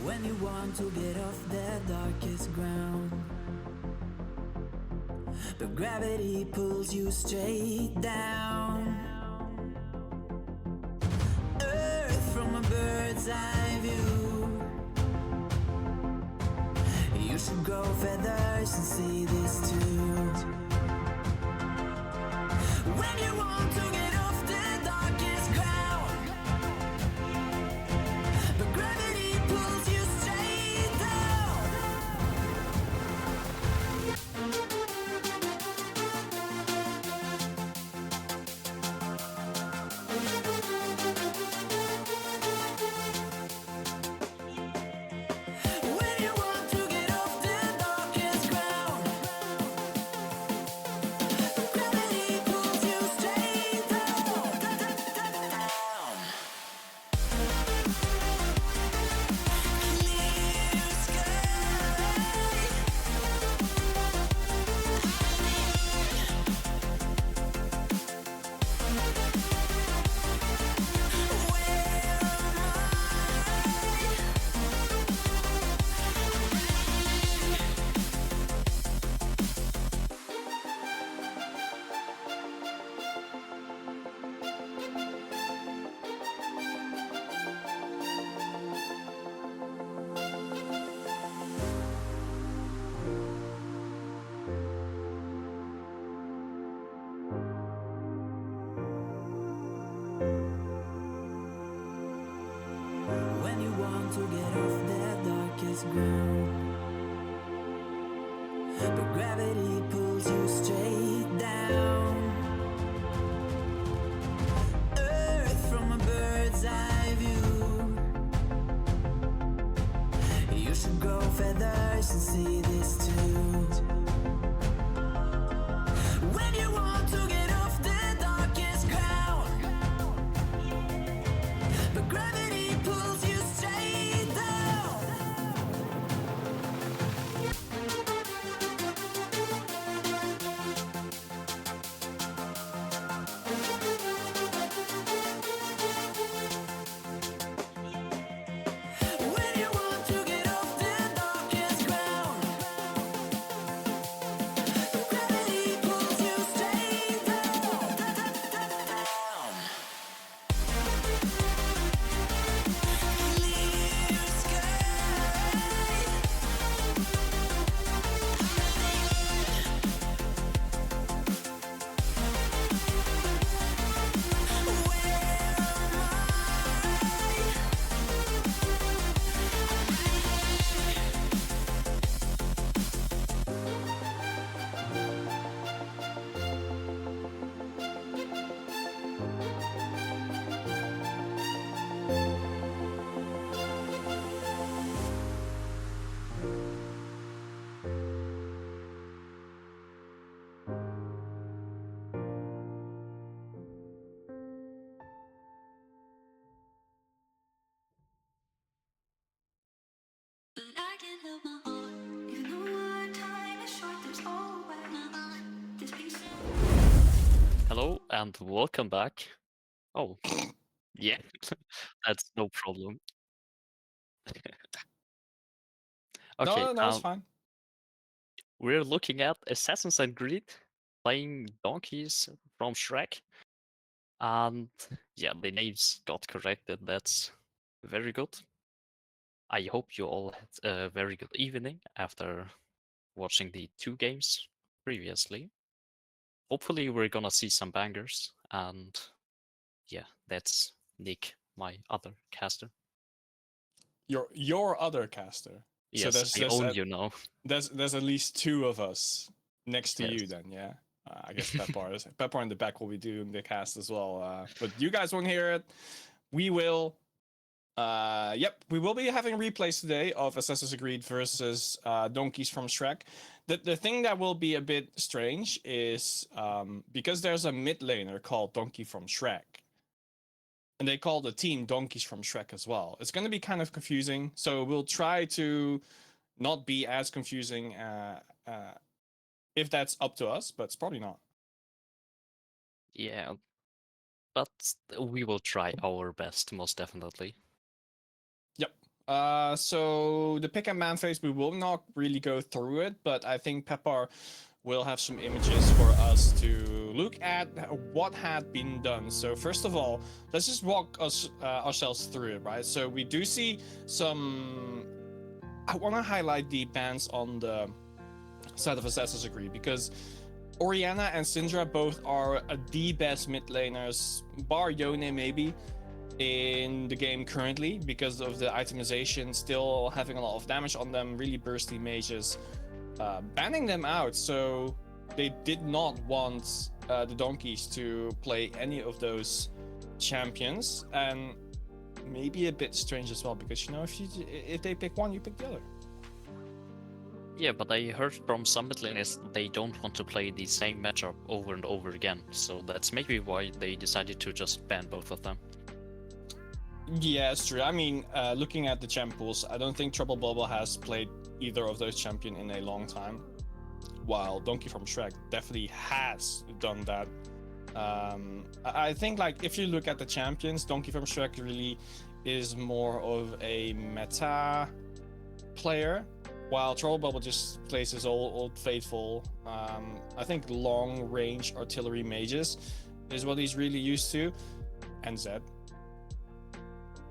When you want to get off the darkest ground, but gravity pulls you straight down. Earth from a bird's eye view. You should grow feathers and see this too. When you want to get off the darkest ground, but gravity pulls you straight down. When you want to get off the darkest ground, but gravity pulls you straight down. Clear sky. When you want to get off the darkest ground, but gravity pulls you straight down. Earth from a bird's eye view. You should grow feathers and see this too. When you want to get off the darkest ground, but gravity pulls you straight down. When you want to get off the darkest ground, but gravity pulls you straight down. Clear sky. But I can't help my heart. Even though our time is short, there's always this piece of Hello and welcome back. Oh, yeah, that's no problem. Okay, No, it's fine. we're looking at Assassin's Creed, playing donkeys from Shrek, and yeah, the names got corrected. That's very good. I hope you all had a very good evening after watching the two games previously. Hopefully, we're gonna see some bangers, and yeah, that's Nick, my other caster. Your other caster. So Yes, I own you now. there's at least two of us next to you Yes. then, yeah. I guess Pepper in the back will be doing the cast as well. But you guys won't hear it. We will. We will be having replays today of Assassin's Creed versus Donkeys from Shrek. The thing that will be a bit strange is because there's a mid laner called Donkey from Shrek, and they call the team Donkeys from Shrek as well. It's going to be kind of confusing, so we'll try to not be as confusing if that's up to us, but it's probably not. Yeah, but we will try our best, most definitely. Yep. So the pick and ban phase, we will not really go through it, but I think Pepper will have some images for us to look at what had been done. So first of all, let's just walk us ourselves through it, right? So we do see some. I want to highlight the bans on the side of Assassin's Creed because Orianna and Syndra both are the best mid laners, bar Yone maybe, in the game currently because of the itemization still having a lot of damage on them, really bursty mages. Banning them out, so they did not want the donkeys to play any of those champions, and maybe a bit strange as well because if they pick one, you pick the other. Yeah, but I heard from some mid laners they don't want to play the same matchup over and over again, so that's maybe why they decided to just ban both of them. Yeah, it's true. I mean, looking at the champ pools, I don't think Trouble Bubble has played either of those champion in a long time, while DonkeysFromShrek definitely has done that. I think like if you look at the champions, DonkeysFromShrek really is more of a meta player, while Trouble Bubble just plays his old faithful. I think long range artillery mages is what he's really used to, and Zed.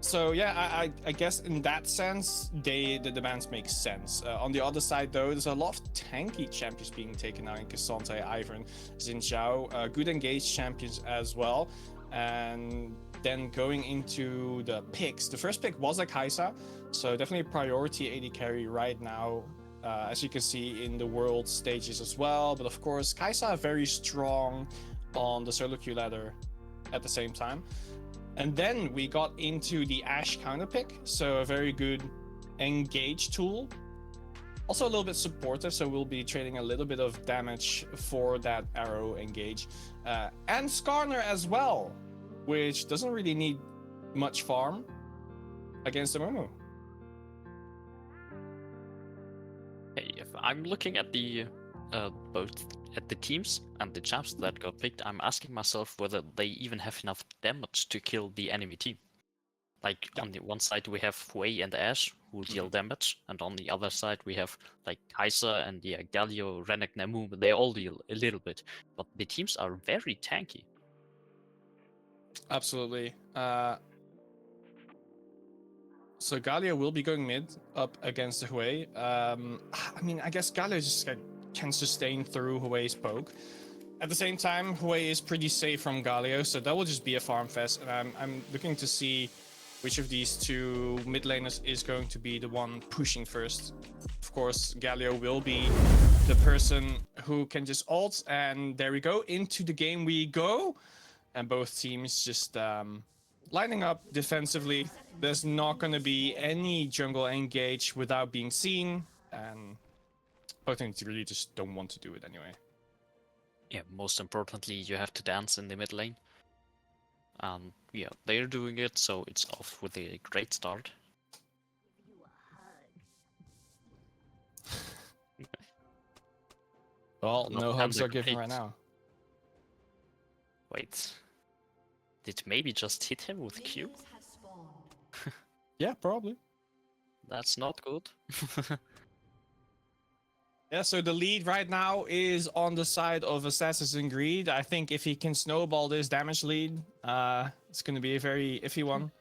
So yeah, I guess in that sense, the bans make sense. On the other side though, there's a lot of tanky champions being taken out in Cassante, Ivern, Xin Zhao, good engaged champions as well. And then going into the picks, the first pick was a Kai'Sa, so definitely a priority AD carry right now, as you can see in the world stages as well. But of course, Kai'Sa very strong on the solo queue ladder at the same time. And then we got into the Ashe counter pick, so a very good engage tool. Also a little bit supportive, so we'll be trading a little bit of damage for that arrow engage. And Skarner as well, which doesn't really need much farm against the Mumu. Hey, if I'm looking at the both at the teams and the champs that got picked, I'm asking myself whether they even have enough damage to kill the enemy team. Like on the one side we have Hui and Ashe who deal damage, and on the other side we have like Kai'Sa and Galio, Renekton, Namu. They all deal a little bit, but the teams are very tanky. Absolutely. So Galio will be going mid up against the Hui. I mean, I guess Galio just can sustain through Hui's poke. At the same time, Hui is pretty safe from Galio, so that will just be a farm fest. And I'm looking to see which of these two mid laners is going to be the one pushing first. Of course, Galio will be the person who can just ult, and there we go. Into the game we go. And both teams just lining up defensively. There's not going to be any jungle engage without being seen, and both teams really just don't want to do it anyway. Yeah, most importantly, you have to dance in the mid lane. And yeah, they're doing it, so it's off with a great start. Well, Not no hugs under are given complete. right now. Wait, did maybe just hit him with Q? Yeah, probably. That's not good. Yeah, so the lead right now is on the side of Assassin's Creed. I think if he can snowball this damage lead, it's going to be a very iffy one.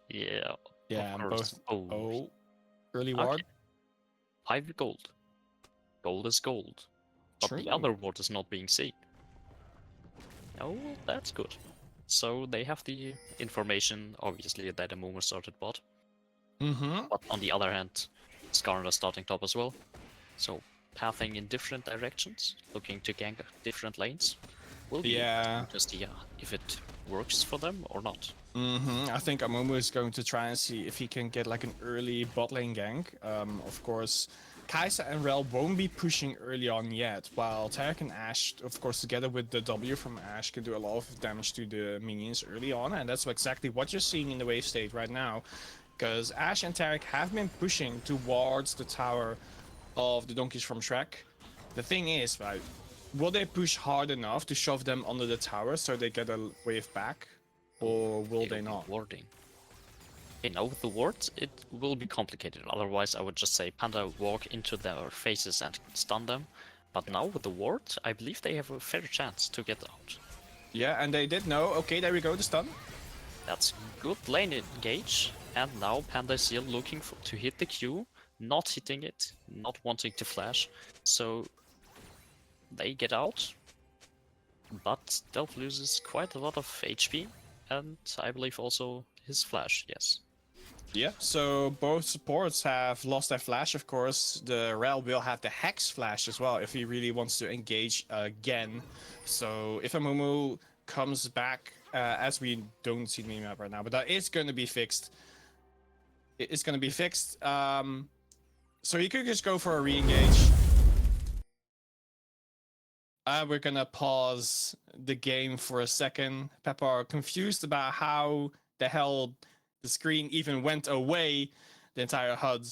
Yeah. Yeah, of and course. both. Oh, early ward. Okay. 5 gold. Gold is gold. But True. the other ward is not being seen. Oh, that's good. So they have the information, obviously, that a Mumu started bot. Mm-hmm. But on the other hand, Skarner is starting top as well. So pathing in different directions, looking to gank different lanes. Will be just if it works for them or not. I think Amumu is going to try and see if he can get like an early bot lane gank. Of course, Kai'Sa and Rel won't be pushing early on yet, while Taric and Ashe, of course, together with the W from Ashe, can do a lot of damage to the minions early on, and that's exactly what you're seeing in the wave state right now, because Ashe and Taric have been pushing towards the tower of the DonkeysFromShrek. The thing is, right, will they push hard enough to shove them under the tower so they get a wave back? Or will they not? Warding. Okay, now with the wards, it will be complicated. Otherwise, I would just say Panda walk into their faces and stun them. But now with the ward, I believe they have a fair chance to get out. Yeah, and they did know. Okay, there we go, the stun. That's good lane engage. And now Panda is still looking to hit the Q, not hitting it, not wanting to flash. So they get out. But Delph loses quite a lot of HP. And I believe also his flash, yes. Yeah, so both supports have lost their flash, of course. The Rel will have the Hex flash as well if he really wants to engage again. So if Amumu comes back, as we don't see the map right now, but that is going to be fixed. It is going to be fixed. So you could just go for a re-engage. We're going to pause the game for a second. Pepper confused about how the hell the screen even went away, the entire HUD.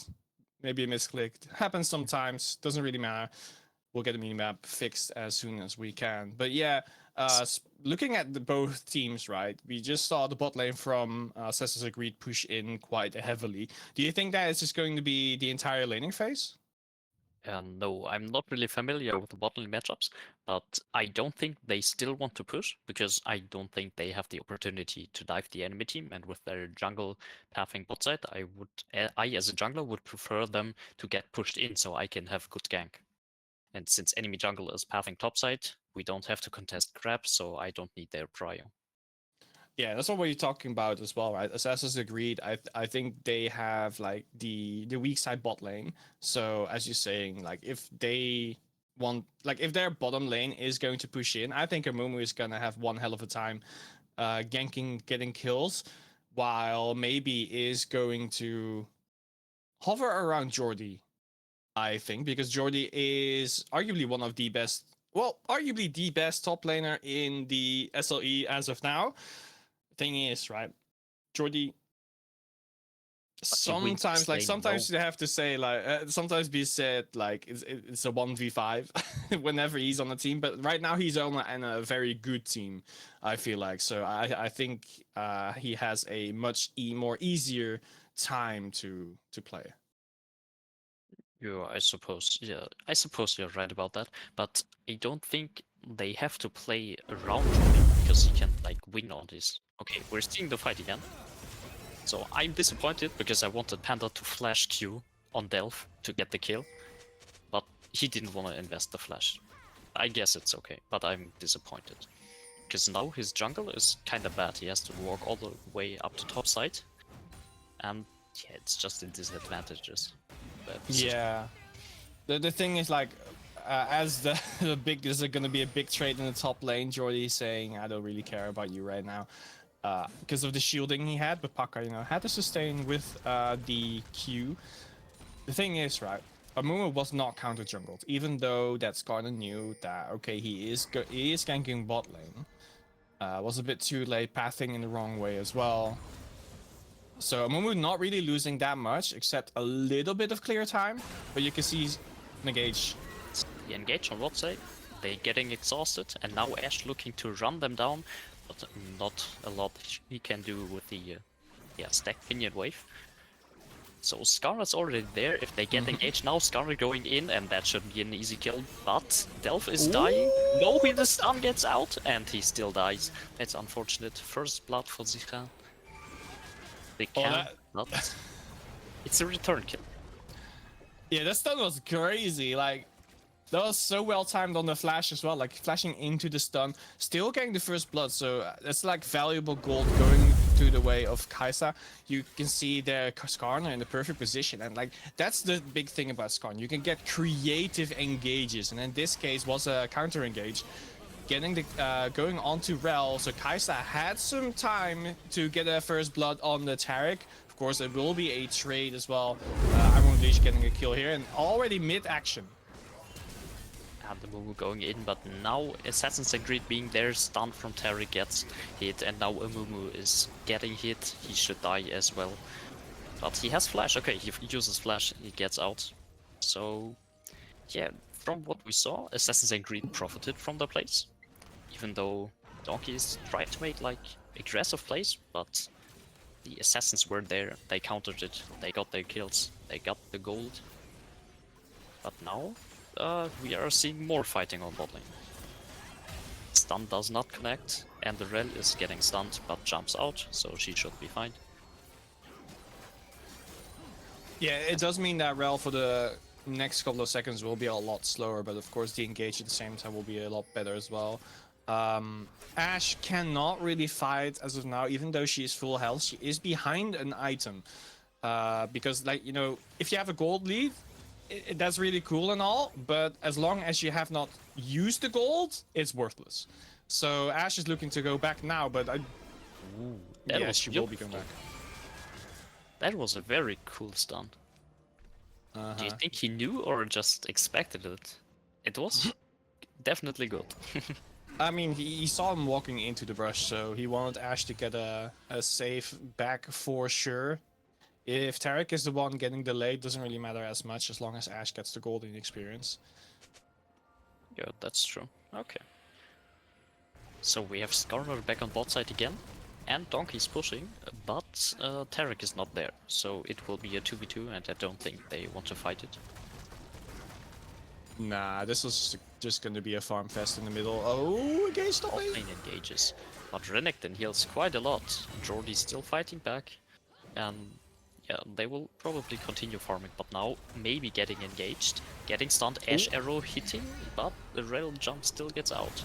Maybe a misclicked. Happens sometimes, doesn't really matter. We'll get the minimap fixed as soon as we can. But yeah, looking at the both teams, right? We just saw the bot lane from Assassin's Creed push in quite heavily. Do you think that is just going to be the entire laning phase? No, I'm not really familiar with the bot lane matchups, but I don't think they still want to push because I don't think they have the opportunity to dive the enemy team. And with their jungle pathing bot side, I as a jungler would prefer them to get pushed in so I can have good gank. And since enemy jungle is pathing topside, we don't have to contest grab, so I don't need their prio. Yeah, that's what we're talking about as well, right? Assassin's Creed, I think they have like the weak side bot lane. So as you're saying, like if they want, like if their bottom lane is going to push in, I think Amumu is gonna have one hell of a time ganking, getting kills, while maybe is going to hover around Jordy, I think, because Jordy is arguably one of the best, well, arguably the best top laner in the SLE as of now. Thing is, right, Jordy sometimes they have to say like sometimes be said like it's a 1v5 whenever he's on the team, but right now he's on a very good team, I feel like. So I think he has a much more easier time to play. Yeah, I suppose. Yeah, I suppose you're right about that. But I don't think they have to play around Jordy because he can like win on this. Okay, we're seeing the fight again. So I'm disappointed because I wanted Panda to flash Q on Delph to get the kill, but he didn't want to invest the flash. I guess it's okay, but I'm disappointed. Because now his jungle is kind of bad. He has to walk all the way up to top side. And yeah, it's just the disadvantages. Yeah. The thing is like as the big, there's going to be a big trade in the top lane. Jordy saying, I don't really care about you right now. Because of the shielding he had, but Paka, had to sustain with the Q. The thing is, right, Amumu was not counter jungled, even though that Skarner knew that, okay, he is ganking bot lane. Was a bit too late, pathing in the wrong way as well. So Amumu not really losing that much, except a little bit of clear time, but you can see engage. The engage on what side? They getting exhausted, and now Ash looking to run them down. But not a lot he can do with the stack pinion wave. So Skarner's already there. If they get engaged now, Skarner going in, and that should be an easy kill. But Delph is dying. No, the stun gets out, and he still dies. It's unfortunate. First blood for Zika. They can not. It's a return kill. Yeah, that stun was crazy. Like, that was so well timed on the flash as well, like flashing into the stun, still getting the first blood. So that's like valuable gold going to the way of Kaisa. You can see the Skarner in the perfect position, and like that's the big thing about Skarner. You can get creative engages, and in this case was a counter engage, getting the going onto Rel. So Kaisa had some time to get a first blood on the Taric. Of course, it will be a trade as well. Iron Leash getting a kill here, and already mid action. And the Amumu going in, but now Assassin's Creed being there, stunned from Terry gets hit, and now Amumu is getting hit. He should die as well. But he has flash. Okay, he uses flash, he gets out. So, yeah, from what we saw, Assassin's Creed profited from the plays. Even though Donkeys tried to make like aggressive plays, but The assassins were there, they countered it, they got their kills, they got the gold. But now, we are seeing more fighting on bot lane. Stun does not connect, and the Rel is getting stunned but jumps out, so she should be fine. Yeah, it does mean that Rel for the next couple of seconds will be a lot slower, but of course the engage at the same time will be a lot better as well. Ashe cannot really fight as of now, even though she is full health. She is behind an item. Because, like, you know, if you have a gold lead, that's really cool and all, but as long as you have not used the gold, it's worthless. So Ashe is looking to go back now, but Ooh, that yeah, was she will be going beautiful. back. That was a very cool stun. Do you think he knew or just expected it? It was definitely good. I mean, he saw him walking into the brush, so he wanted Ashe to get a safe back for sure. If Tarek is the one getting delayed, doesn't really matter as much as long as Ashe gets the golden experience. Yeah, that's true. Okay. So we have Skarner back on bot side again, and Donkey's pushing, but Tarek is not there, so it will be a 2v2, and I don't think they want to fight it. Nah, this was just gonna be a farm fest in the middle. Oh, okay, stop Bot it. lane engages, but Renekton heals quite a lot. Jordy's still fighting back, and yeah, they will probably continue farming, but now maybe getting engaged, getting stunned, Ashe arrow hitting, but the Rel jump still gets out.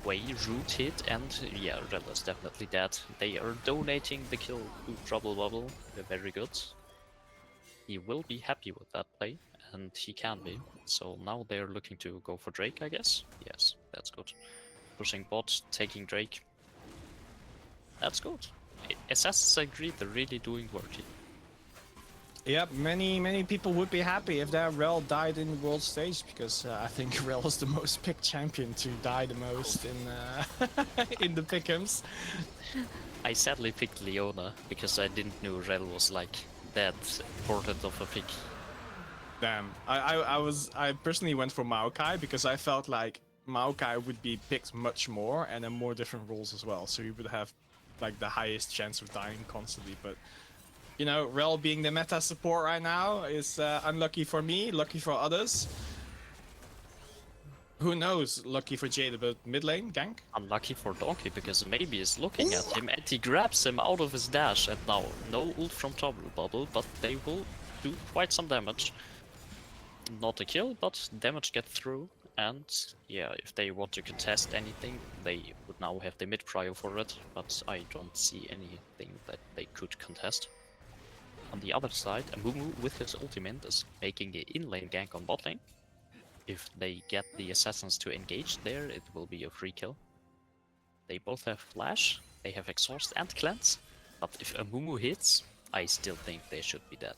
Way root hit, and yeah, Rel is definitely dead. They are donating the kill to Trouble Bubble. They're very good. He will be happy with that play, and he can be. So now they're looking to go for Drake, I guess. Yes, that's good. Pushing bot, taking Drake. That's good. Assassin's Creed, they're really doing work here. Yep, many people would be happy if that Rel died in the world stage, because I think Rel is the most picked champion to die the most in in the pick'ems. I sadly picked Leona because I didn't know Rel was like that important of a pick. Damn, I personally went for Maokai because I felt like Maokai would be picked much more and in more different roles as well, so he would have like the highest chance of dying constantly. But you know, Rel being the meta support right now is unlucky for me, lucky for others. Who knows? Lucky for Jada, but mid lane gank. Unlucky for Donkey because maybe is looking at him and he grabs him out of his dash, and now no ult from Trouble Bubble, but they will do quite some damage. Not a kill, but damage get through, and yeah, if they want to contest anything, they would now have the mid prio for it, but I don't see anything that they could contest. On the other side, Amumu with his ultimate is making the in-lane gank on bot lane. If they get the assassins to engage there, it will be a free kill. They both have flash, they have exhaust and cleanse, but if Amumu hits, I still think they should be dead.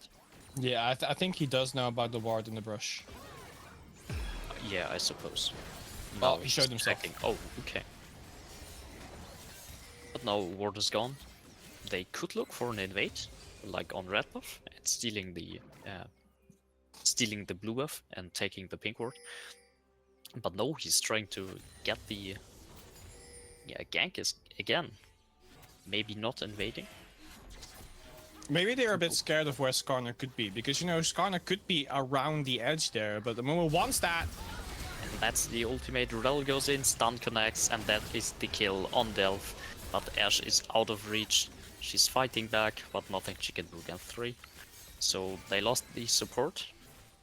Yeah, I think he does know about the ward in the brush. Yeah, I suppose. Oh, Now he he's showed himself. checking. Oh, okay. But now ward is gone. They could look for an invade, like on red buff, and stealing the blue buff and taking the pink ward. But no, he's trying to get the gank is again. Maybe not invading. Maybe they're a bit scared of where Skarner could be, because you know Skarner could be around the edge there, but the moment wants that. And that's the ultimate. Rel goes in, stun connects, and that is the kill on Delph. But Ashe is out of reach. She's fighting back, but nothing she can do against 3. So they lost the support.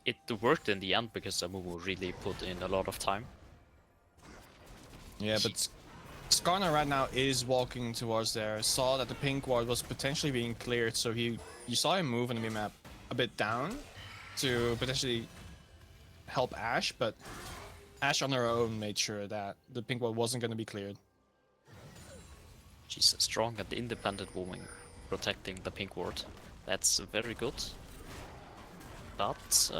It worked in the end because Amumu really put in a lot of time. Yeah, but Skarner right now is walking towards there. Saw that the pink ward was potentially being cleared, so you saw him move on the map a bit down to potentially help Ashe, but Ashe on her own made sure that the pink ward wasn't going to be cleared. She's a strong and independent woman protecting the pink ward. That's very good. But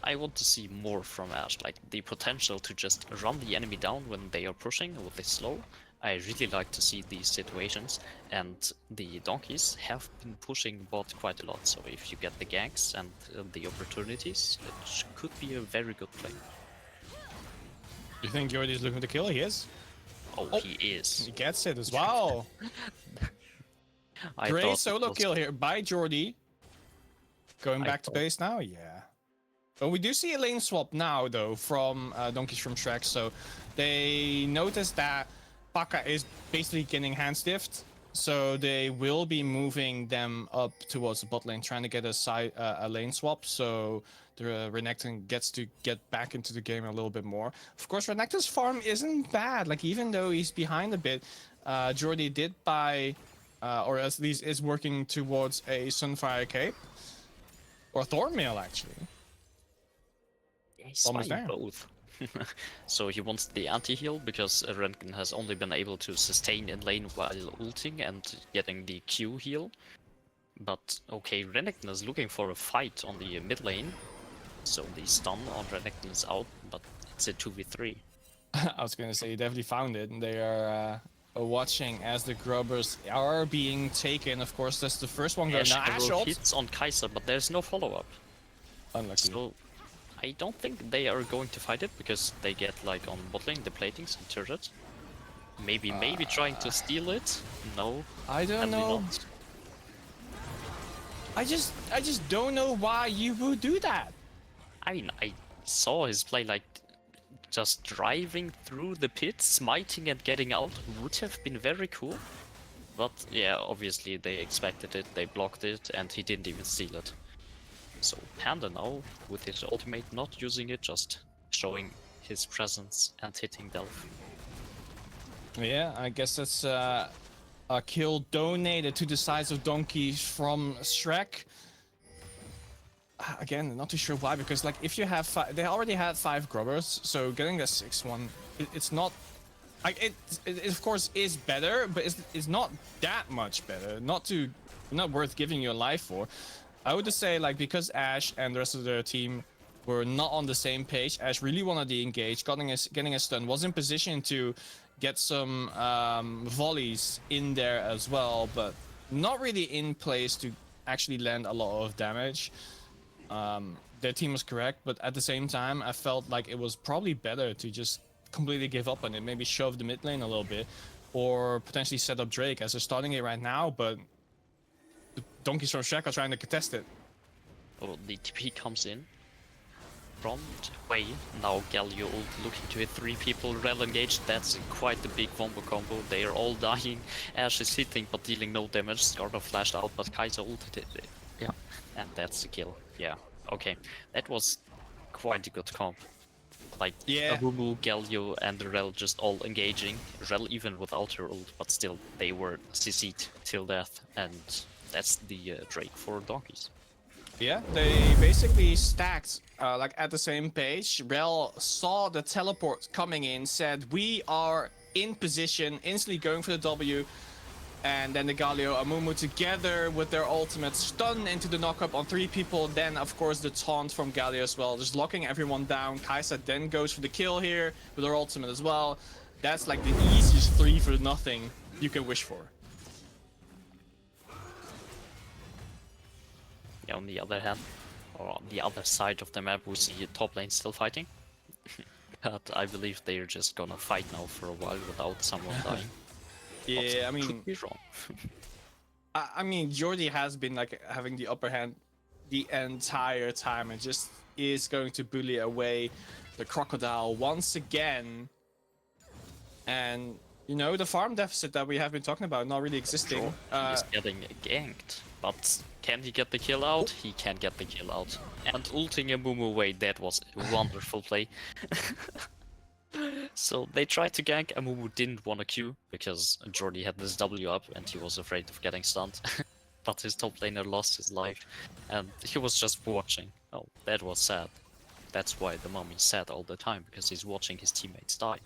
I want to see more from Ashe, like the potential to just run the enemy down when they are pushing with the slow. I really like to see these situations, and the donkeys have been pushing bot quite a lot, so if you get the ganks and the opportunities, it could be a very good play. You think Jordy's looking to kill? He is. Oh, he is. He gets it as well. I Great thought it solo was- kill here by Jordy. Going I back to thought- base now? Yeah. But we do see a lane swap now, though, from DonkeysFromShrek. So they notice that Paka is basically getting hand stiffed. So they will be moving them up towards the bot lane, trying to get a lane swap. So the Renekton gets to get back into the game a little bit more. Of course, Renekton's farm isn't bad. Like, even though he's behind a bit, Jordy did buy, or at least is working towards a Sunfire Cape. Or Thornmail, actually. He's Almost buying there. both. So he wants the anti-heal because Renekton has only been able to sustain in lane while ulting and getting the Q heal. But okay, Renekton is looking for a fight on the mid lane. So the stun on Renekton is out, but it's a 2v3. I was gonna say, you definitely found it. And they are watching as the grubbers are being taken. Of course, that's the first one going. Ash Now, Ash arrow ult. hits on Kai'Sa, but there's no follow-up. Unlucky. So I don't think they are going to fight it because they get like on bot lane the platings and turret. Maybe trying to steal it. No, I don't sadly know. not. I just don't know why you would do that. I mean, I saw his play like just driving through the pit, smiting and getting out would have been very cool. But yeah, obviously they expected it, they blocked it, and he didn't even steal it. So Panda now, with his ultimate, not using it, just showing his presence and hitting Delph. Yeah, I guess that's a kill donated to the size of Donkeys from Shrek. Again, not too sure why, because like if you have they already had 5 grubbers, so getting the 6th one, it's not like it of course is better, but it's not that much better. Not worth giving your life for. I would just say, like, because Ash and the rest of their team were not on the same page, Ash really wanted to engage, getting a stun, was in position to get some volleys in there as well, but not really in place to actually land a lot of damage. Their team was correct, but at the same time, I felt like it was probably better to just completely give up on it, maybe shove the mid lane a little bit, or potentially set up Drake as they're starting it right now, but the DonkeysFromShrek are trying to contest it. Oh, the TP comes in. Front way. Now Galio ult looking to hit 3 people, rel engaged. That's quite a big combo. They are all dying. Ash is hitting but dealing no damage. Skarner flashed out, but Kai'Sa ulted it. Yeah, and that's the kill. Yeah, okay. That was quite a good comp. Like, Yeah. Ahumu, Galio, and Rel just all engaging. Rel even without her ult, but still, they were CC'd till death. And that's the Drake for donkeys. Yeah, they basically stacked like at the same page. Rel saw the teleport coming in, said we are in position, instantly going for the W, and then the Galio Amumu together with their ultimate stun into the knockup on 3 people. Then of course the taunt from Galio as well, just locking everyone down. Kai'Sa then goes for the kill here with her ultimate as well. That's like the easiest 3 for nothing you can wish for. Yeah, on the other hand, or on the other side of the map, we see top lane still fighting. But I believe they're just gonna fight now for a while without someone dying. Yeah, I But mean, could be wrong. I mean, Jordy has been like having the upper hand the entire time and just is going to bully away the crocodile once again. And you know, the farm deficit that we have been talking about not really existing. Sure, he's getting ganked, but can he get the kill out? He can get the kill out. And ulting a Mumu away, that was a wonderful play. So they tried to gank, Amumu didn't want to queue because Jordy had this W up and he was afraid of getting stunned. But his top laner lost his life and he was just watching. Oh, that was sad. That's why the mummy's sad all the time, because he's watching his teammates die.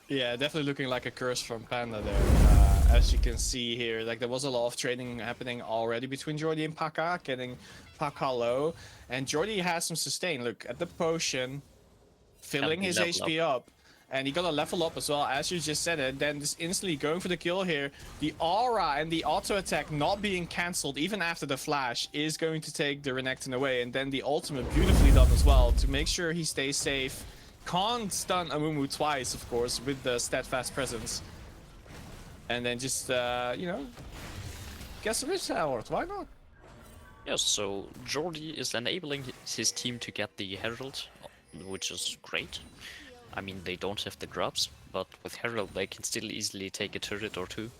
Yeah, definitely looking like a curse from Panda there. As you can see here, like there was a lot of trading happening already between Jordy and Paka, getting Paka low. And Jordy has some sustain. Look at the potion, filling he his leveled HP up. And he got a level up as well, as you just said it. Then just instantly going for the kill here. The aura and the auto attack not being cancelled even after the flash is going to take the Renekton away. And then the ultimate beautifully done as well to make sure he stays safe. Can't stun Amumu twice, of course, with the steadfast presence. And then just, you know, guess it is Herald. Why not? Yes, so Jordy is enabling his team to get the Herald, which is great. I mean, they don't have the grubs, but with Herald they can still easily take a turret or two.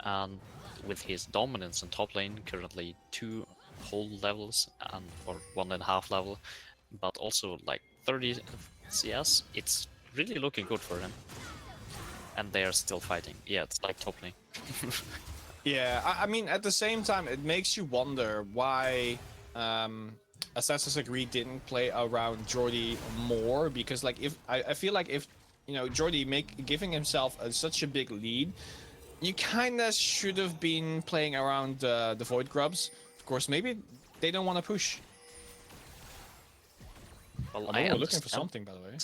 And with his dominance in top lane, currently 2 whole levels and or 1.5 level, but also like 30 CS, it's really looking good for him. And they are still fighting. Yeah, it's like top lane. Yeah, I mean, at the same time, it makes you wonder why Assassin's Creed didn't play around Jordy more, because like if I feel like if Jordy giving himself such a big lead, you kind of should have been playing around the Void Grubs. Of course, maybe they don't want to push. Well, I'm I only looking for understand. something, by the way.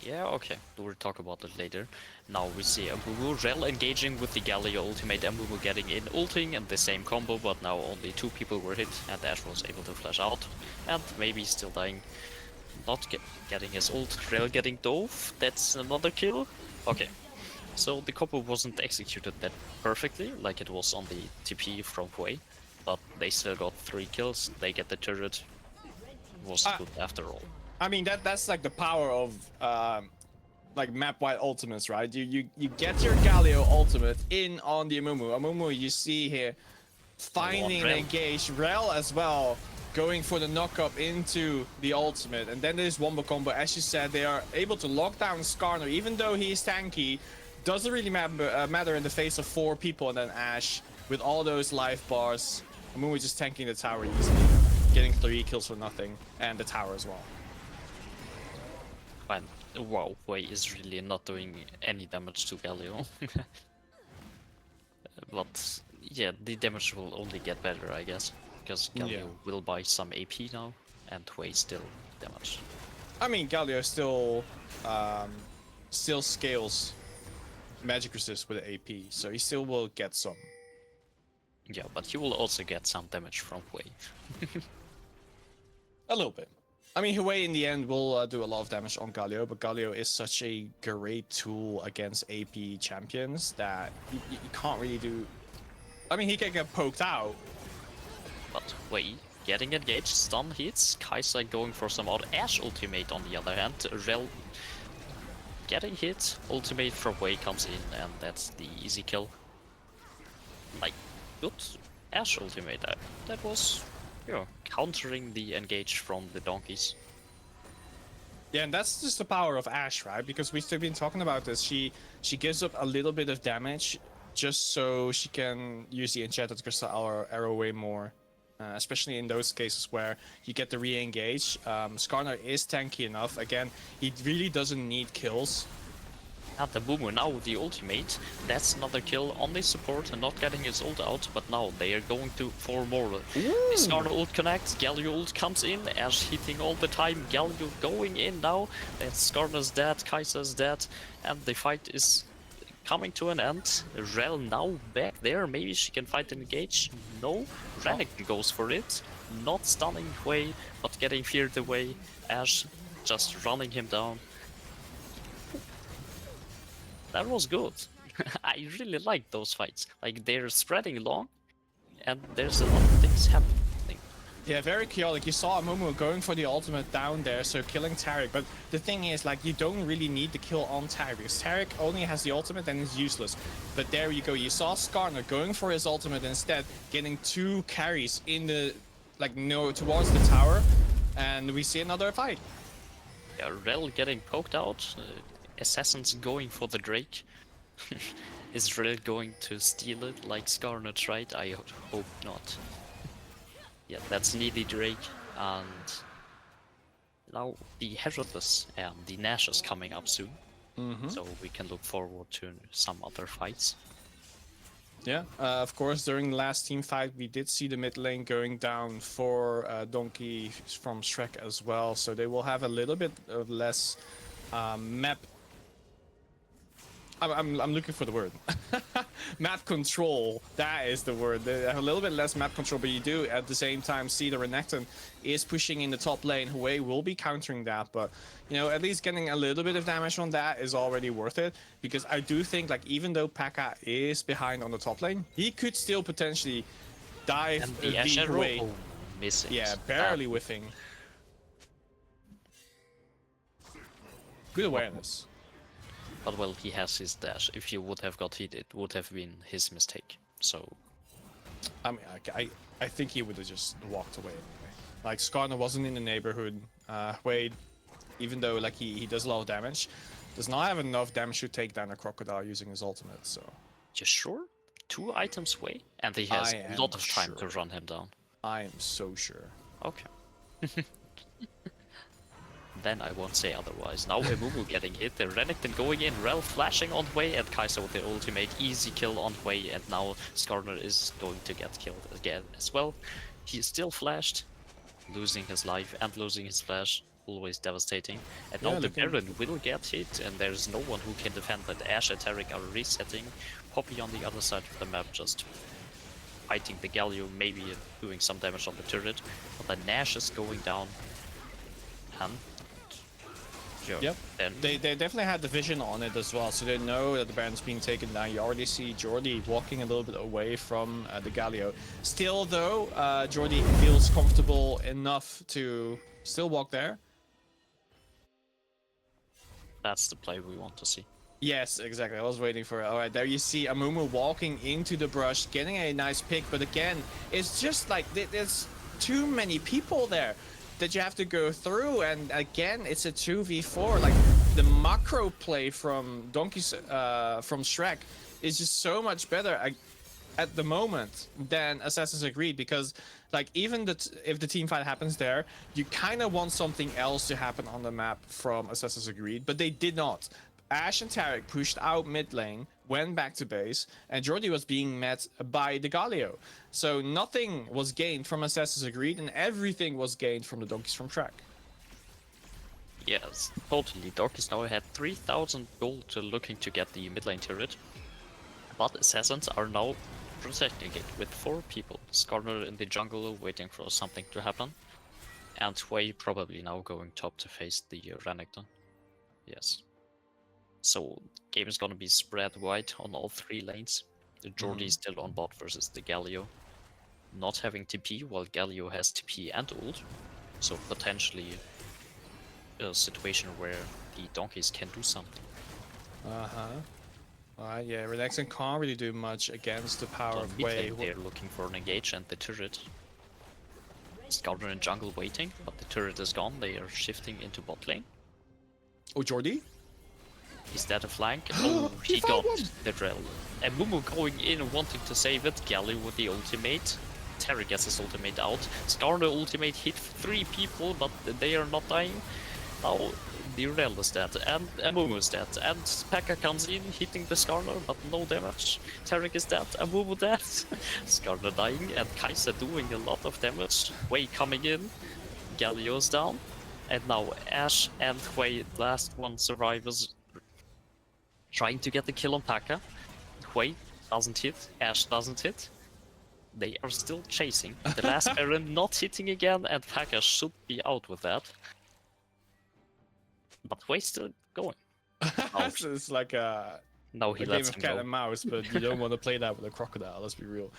Yeah, okay, we'll talk about it later. Now we see Amumu Rel engaging with the Galio ultimate, Amumu getting in ulting and the same combo, but now only 2 people were hit and Ash was able to flash out. And maybe still dying, not getting his ult, Rel getting dove, that's another kill. Okay, so the combo wasn't executed that perfectly, like it was on the TP from Hui, but they still got 3 kills, they get the turret, was good after all. I mean, that's like the power of like map-wide ultimates, right? You get your Galio ultimate in on the Amumu. Amumu, you see here, finding an Rel. engage. Rel as well, going for the knock-up into the ultimate. And then there's Wombo combo. As you said, they are able to lock down Skarner, even though he's tanky. Doesn't really matter in the face of 4 people, and then Ash with all those life bars. Amumu just tanking the tower easily, getting 3 kills for nothing, and the tower as well. And wow, Wei is really not doing any damage to Galio. But yeah, the damage will only get better, I guess, because Galio Yeah. will buy some AP now, and Wei still damage. I mean, Galio still scales magic resist with AP, so he still will get some. Yeah, but he will also get some damage from Wei. A little bit. I mean, Hue in the end will do a lot of damage on Galio, but Galio is such a great tool against AP champions that you can't really do. I mean, he can get poked out. But Wei getting engaged, stun hits, Kai'Sa going for some odd Ash ultimate on the other hand, Rel getting hit, ultimate from Wei comes in, and that's the easy kill. Like, good Ash ultimate. That was, countering the engage from the donkeys. Yeah, and that's just the power of Ashe, right? Because we've been talking about this. She gives up a little bit of damage just so she can use the enchanted crystal arrow way more. Especially in those cases where you get the re-engage. Skarner is tanky enough. Again, he really doesn't need kills. And the Boomer now with the ultimate, that's another kill on the support and not getting his ult out, but now they are going to for more. Skarner ult connects, Galio ult comes in, Ash hitting all the time, Galio going in now, and Skarner's dead, Kai'Sa's dead, and the fight is coming to an end. Rel now back there, maybe she can fight and engage. No, Renekton goes for it, not stunning Hui, but getting feared away. Ash just running him down. That was good. I really like those fights. Like, they're spreading long, and there's a lot of things happening. Yeah, very chaotic. You saw Amumu going for the ultimate down there, so killing Taric. But the thing is, like, you don't really need to kill on Taric, because Taric only has the ultimate and is useless. But there you go. You saw Skarner going for his ultimate instead, getting 2 carries in the, towards the tower, and we see another fight. Yeah, Rel getting poked out. Assassins going for the Drake. Is Rel going to steal it like Skarner tried? I hope not. Yeah, that's nearly Drake, and now the Heraldess and the Nash is coming up soon, so we can look forward to some other fights. Yeah, of course, during the last team fight, we did see the mid lane going down for DonkeysFromShrek as well, so they will have a little bit of less map I'm looking for the word. Map control. That is the word. They have a little bit less map control, but you do at the same time see the Renekton is pushing in the top lane. Hui will be countering that, but you know, at least getting a little bit of damage on that is already worth it, because I do think, like, even though P.E.K.K.A is behind on the top lane, he could still potentially dive And the the Ashe arrow, Hui. oh, missing. Yeah, barely whiffing. Good awareness. But well, he has his dash. If you would have got hit, it would have been his mistake. So I mean, I think he would have just walked away anyway. Like, Skarner wasn't in the neighborhood. Wade, even though like he does a lot of damage, does not have enough damage to take down a crocodile using his ultimate. So you sure? 2 items away, and he has I a am lot of time sure. to run him down. I am so sure. Okay. Then I won't say otherwise. Now Emumu getting hit, the Renekton going in, Rel flashing on Hui, and Kai'Sa with the ultimate, easy kill on Hui, and now Skarner is going to get killed again as well. He is still flashed, losing his life and losing his flash, always devastating. And now Yeah, the look at- Baron will get hit, and there's no one who can defend that. Ashe and Taric are resetting, Poppy on the other side of the map just fighting the Galio, maybe doing some damage on the turret, but the Nash is going down. And sure, Yep. then They definitely had the vision on it as well, so they know that the Baron's being taken down. You already see Jordy walking a little bit away from the Galio. Still though, Jordy feels comfortable enough to still walk there. that's the play we want to see. Yes, exactly. I was waiting for it. All right, there you see Amumu walking into the brush, getting a nice pick. But again, it's just like there's too many people there that you have to go through. And again, it's a 2v4. Like, the macro play from DonkeysFromShrek is just so much better at the moment than Assassin's Creed, because like, even if the team fight happens there, you kind of want something else to happen on the map from Assassin's Creed, but they did not. Ashe and Taric pushed out mid lane, went back to base, and Jordy was being met by the Galio. So nothing was gained from Assassin's Creed, and everything was gained from the DonkeysFromShrek. Yes, totally. Donkeys now had 3,000 gold looking to get the mid lane turret, but Assassins are now protecting it with 4 people. Skarner in the jungle waiting for something to happen, and Hui probably now going top to face the Renekton. Yes. So game is gonna be spread wide on all 3 lanes. The Jordy is still on bot versus the Galio, not having TP, while Galio has TP and ult. So potentially a situation where the Donkeys can do something. Alright, yeah, Renekton can't really do much against the power On of mid Wei. lane, they're looking for an engage and the turret. Skarner in jungle waiting, but the turret is gone. They are shifting into bot lane. Oh, Jordy? Is that a flank? Oh, he found got one! the drill. And Mumu going in, wanting to save it. Galio with the ultimate. Terry gets his ultimate out. Skarner ultimate hit 3 people, but they are not dying. Now the Rel is dead, and Mumu is dead, and P.E.K.K.A comes in, hitting the Skarner, but no damage. Taric is dead, and Mumu dead. Skarner dying, and Kai'Sa doing a lot of damage. Hui coming in, Galio is down, and now Ashe and Hui, last one survivors, trying to get the kill on P.E.K.K.A. Hui doesn't hit, Ashe doesn't hit. They are still chasing. The last Baron not hitting again, and P.E.K.K.A should be out with that. But Hui still going. It's like a Now he game lets of him cat go. and mouse, but you don't want to play that with a crocodile, let's be real.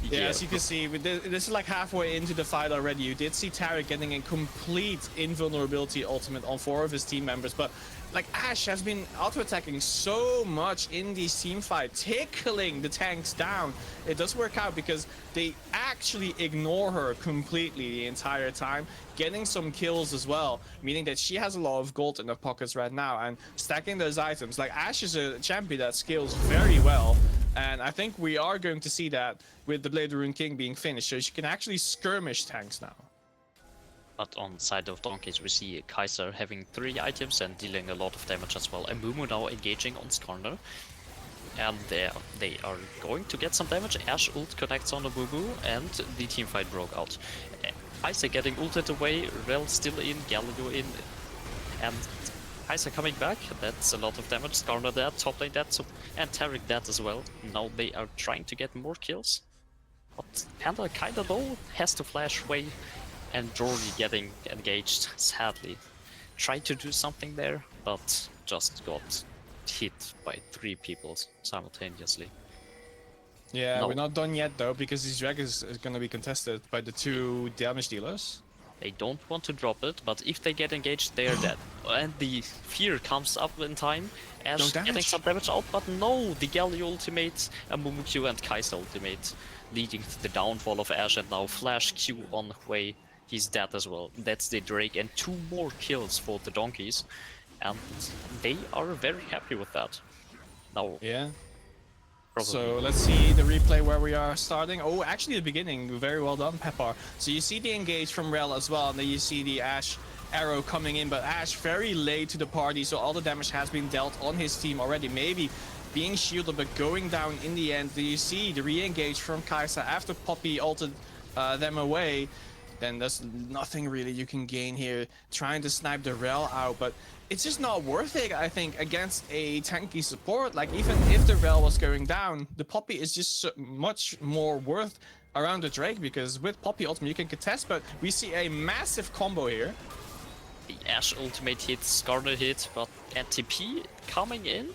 Yeah, Yeah, as you can see, this is like halfway into the fight already. You did see Taric getting a complete invulnerability ultimate on 4 of his team members, but like, Ashe has been auto-attacking so much in these team fights, tickling the tanks down. It does work out because they actually ignore her completely the entire time, getting some kills as well, meaning that she has a lot of gold in her pockets right now, and stacking those items. Like, Ashe is a champion that scales very well, and I think we are going to see that with the Blade of the Rune King being finished, so she can actually skirmish tanks now. but on the side of Donkeys we see Kai'Sa having 3 items and dealing a lot of damage as well. And Mumu now engaging on Skarner. And they are going to get some damage. Ashe ult connects on the Mumu, and the teamfight broke out. Kai'Sa getting ulted away, Rel still in, Galio in, and Kai'Sa coming back, that's a lot of damage. Skarner dead, top lane dead, so, and Taric dead as well. Now they are trying to get more kills. But Panda kinda low, has to flash away, and Jory getting engaged, sadly. Tried to do something there, but just got hit by 3 people simultaneously. Yeah, No. we're not done yet though, because this drag is gonna be contested by the 2 damage dealers. They don't want to drop it, but if they get engaged, they are dead. And the fear comes up in time. Ash No getting damage. some damage out, but no! The Galio ultimate, a Mumu Q and Kai'Sa ultimate, leading to the downfall of Ash, and now Flash Q on way. He's dead as well. That's the Drake, and 2 more kills for the Donkeys. And they are very happy with that. Now, Yeah. probably. So let's see the replay where we are starting. Oh, actually the beginning. Very well done, Pepper. So you see the engage from Rel as well, and then you see the Ashe arrow coming in, but Ashe very late to the party, so all the damage has been dealt on his team already. Maybe being shielded, but going down in the end. Do you see the re-engage from Kai'Sa after Poppy ulted them away? Then there's nothing really you can gain here trying to snipe the Rel out, but it's just not worth it, I think, against a tanky support. Like, even if the Rel was going down, the Poppy is just so much more worth around the Drake, because with Poppy ultimate you can contest, but we see a massive combo here. The Ash ultimate hits, Skarner hit, but NTP coming in.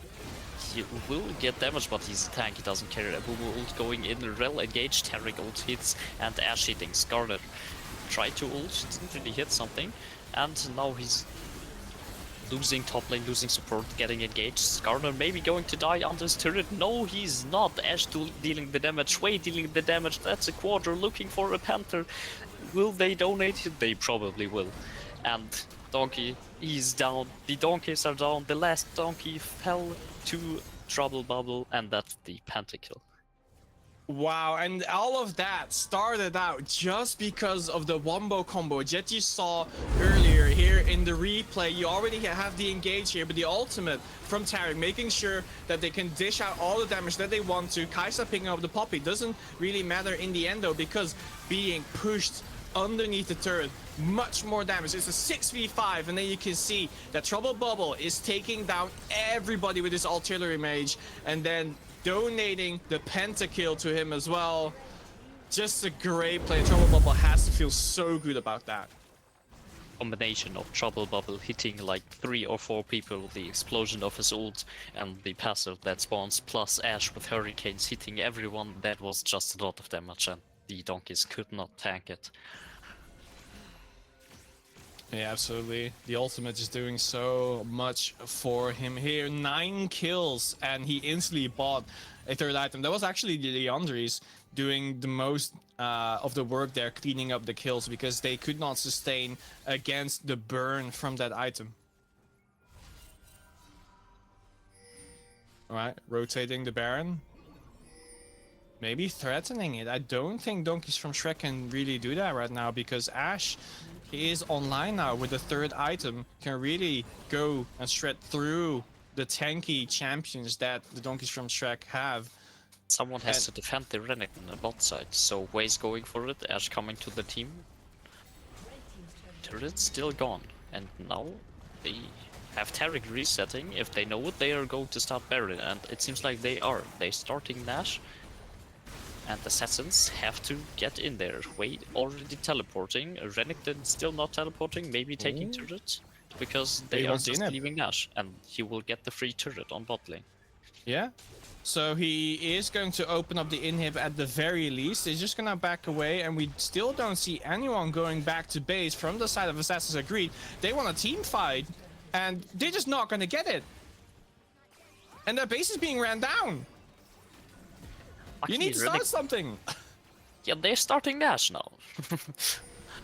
He will get damage, but he's a tank, he doesn't care. Abubu ult going in, Rel engaged, Taric ult hits, and Ash hitting. Skarner tried to ult, didn't really hit something, and now he's losing top lane, losing support, getting engaged. Skarner maybe going to die under his turret. No, he's not. Ash dealing the damage, Wei dealing the damage. That's a Quarter looking for a Panther. Will they donate it? They probably will. And Donkey, he's down. The Donkeys are down. The last Donkey fell to Trouble Bubble, and that's the Pentakill. Wow, and all of that started out just because of the wombo combo that you saw earlier here in the replay. You already have the engage here, but the ultimate from Taric, making sure that they can dish out all the damage that they want to. Kai'Sa picking up the Poppy doesn't really matter in the end though, because being pushed underneath the turret, much more damage. It's a 6v5, and then you can see that Trouble Bubble is taking down everybody with his artillery mage, and then donating the pentakill to him as well. Just a great play. Trouble Bubble has to feel so good about that. Combination of Trouble Bubble hitting like 3 or 4 people, the explosion of his ult, and the passive that spawns, plus Ash with Hurricanes hitting everyone. That was just a lot of damage, and the Donkeys could not tank it. Yeah, absolutely. The ultimate is doing so much for him here. 9 kills, and he instantly bought a 3rd item. That was actually the Leandries doing the most of the work there, cleaning up the kills, because they could not sustain against the burn from that item. Alright, rotating the Baron. Maybe threatening it. I don't think DonkeysFromShrek can really do that right now, because Ashe is online now with the 3rd item, can really go and shred through the tanky champions that the DonkeysFromShrek have. Someone has to defend the Renekton on the bot side, so Wei's going for it, Ash coming to the team. Turret's still gone, and now they have Taric resetting. If they know it, they are going to start Baron, and it seems like they are. They're starting Nash, and Assassins have to get in there. Wei already teleporting, Renekton still not teleporting, maybe taking turret, because they are just leaving Nash, and he will get the free turret on bot lane. Yeah. So he is going to open up the inhib at the very least. He's just gonna back away, and we still don't see anyone going back to base from the side of Assassin's Agreed. They want a team fight, and they're just not gonna get it. And their base is being ran down. You need to start something. Yeah, they're starting Nash now.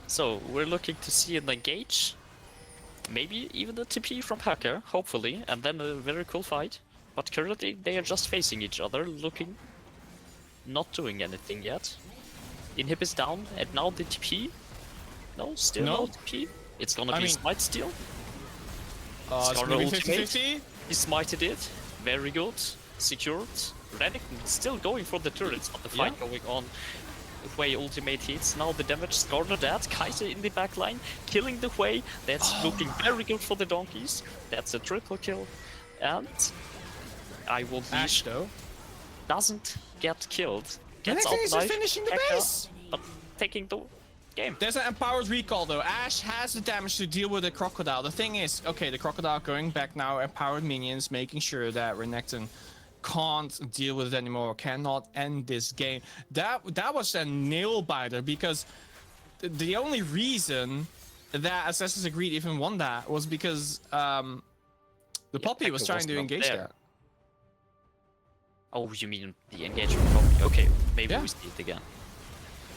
So we're looking to see an engage. Maybe even a TP from Hacker, hopefully, and then a very cool fight. But currently they are just facing each other, looking, not doing anything yet. Inhib is down, and now the TP. No, still no TP. It's gonna be Smite still. It's gonna be 50-50. He smited it. Very good. Secured. Renekton still going for the turrets, but the fight going on. Wei ultimate hits. Now the damage scored that. Kaiser in the back line, killing the Wei. That's looking very good for the donkeys. That's a triple kill. And I will be Ash though. doesn't get killed. Gets Renekton out is life, finishing the Tekka, base. but taking the game. There's an empowered recall though. Ash has the damage to deal with the crocodile. The thing is, okay, the crocodile going back now, empowered minions, making sure that Renekton can't deal with it anymore, cannot end this game. That was a nail biter, because the only reason that Assassin's Creed even won that was because the Poppy was Tekka trying to not engage there. that. Oh, you mean the engagement Poppy? Okay, maybe Yeah. we see it again.